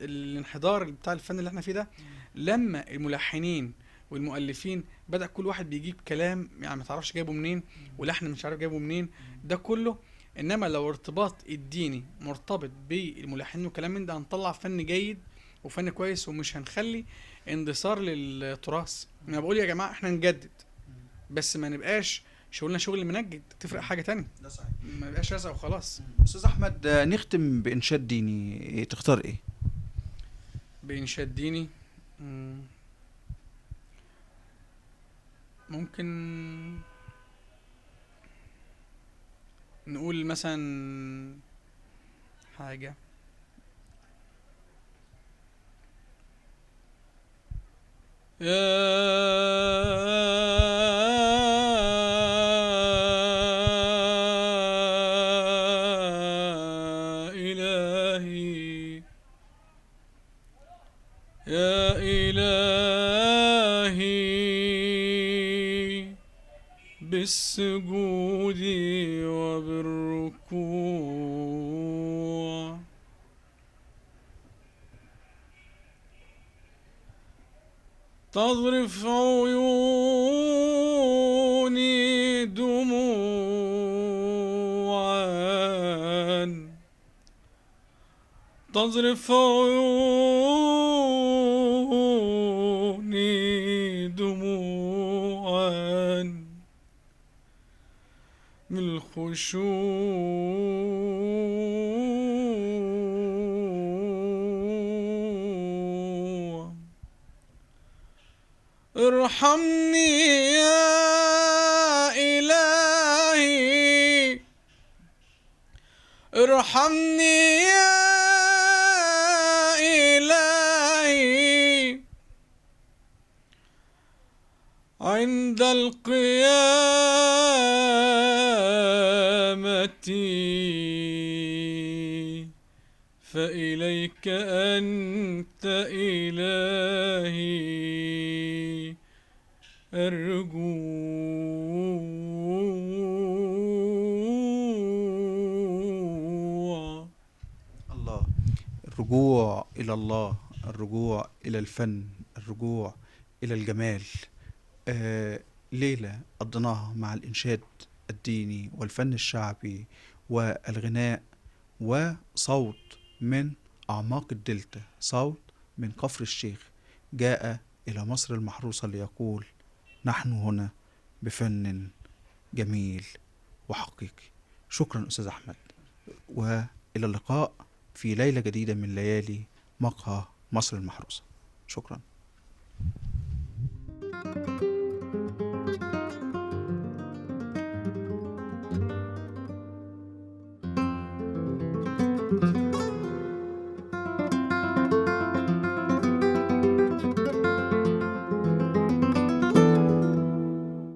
الانحدار بتاع الفن اللي احنا فيه ده، لما الملحنين والمؤلفين بدأ كل واحد بيجيب كلام يعني ما تعرفش جايبه منين، ولحن مش عارف جايبه منين، ده كله. انما لو ارتباط الديني مرتبط بالملحنين وكلام من ده، هنطلع فن جيد وفن كويس، ومش هنخلي اندثار للتراث. انا بقول يا جماعه احنا نجدد، بس ما نبقاش شغلنا شغل منجد، تفرق حاجه تانية. ده صحيح. ما نبقاش رزق وخلاص. استاذ احمد، نختم بانشاد ديني، تختار ايه؟ بإنشاد ديني ممكن نقول مثلا حاجة يا إلهي بالسجود وبالركوع تظرف عيوني دموعا، تظرف عيوني دموعا من الخشوع. ارحمني يا إلهي، ارحمني يا إلهي عند القيامة، فإليك أنت إلهي أرجو. الله. الرجوع إلى الله الرجوع إلى الفن، الرجوع إلى الجمال. ليلة قضيناها مع الإنشاد الديني والفن الشعبي والغناء، وصوت من أعماق الدلتا، صوت من كفر الشيخ جاء إلى مصر المحروسة ليقول: نحن هنا بفن جميل وحقيقي. شكرا أستاذ أحمد، وإلى اللقاء في ليلة جديدة من ليالي مقهى مصر المحروسة. شكرا.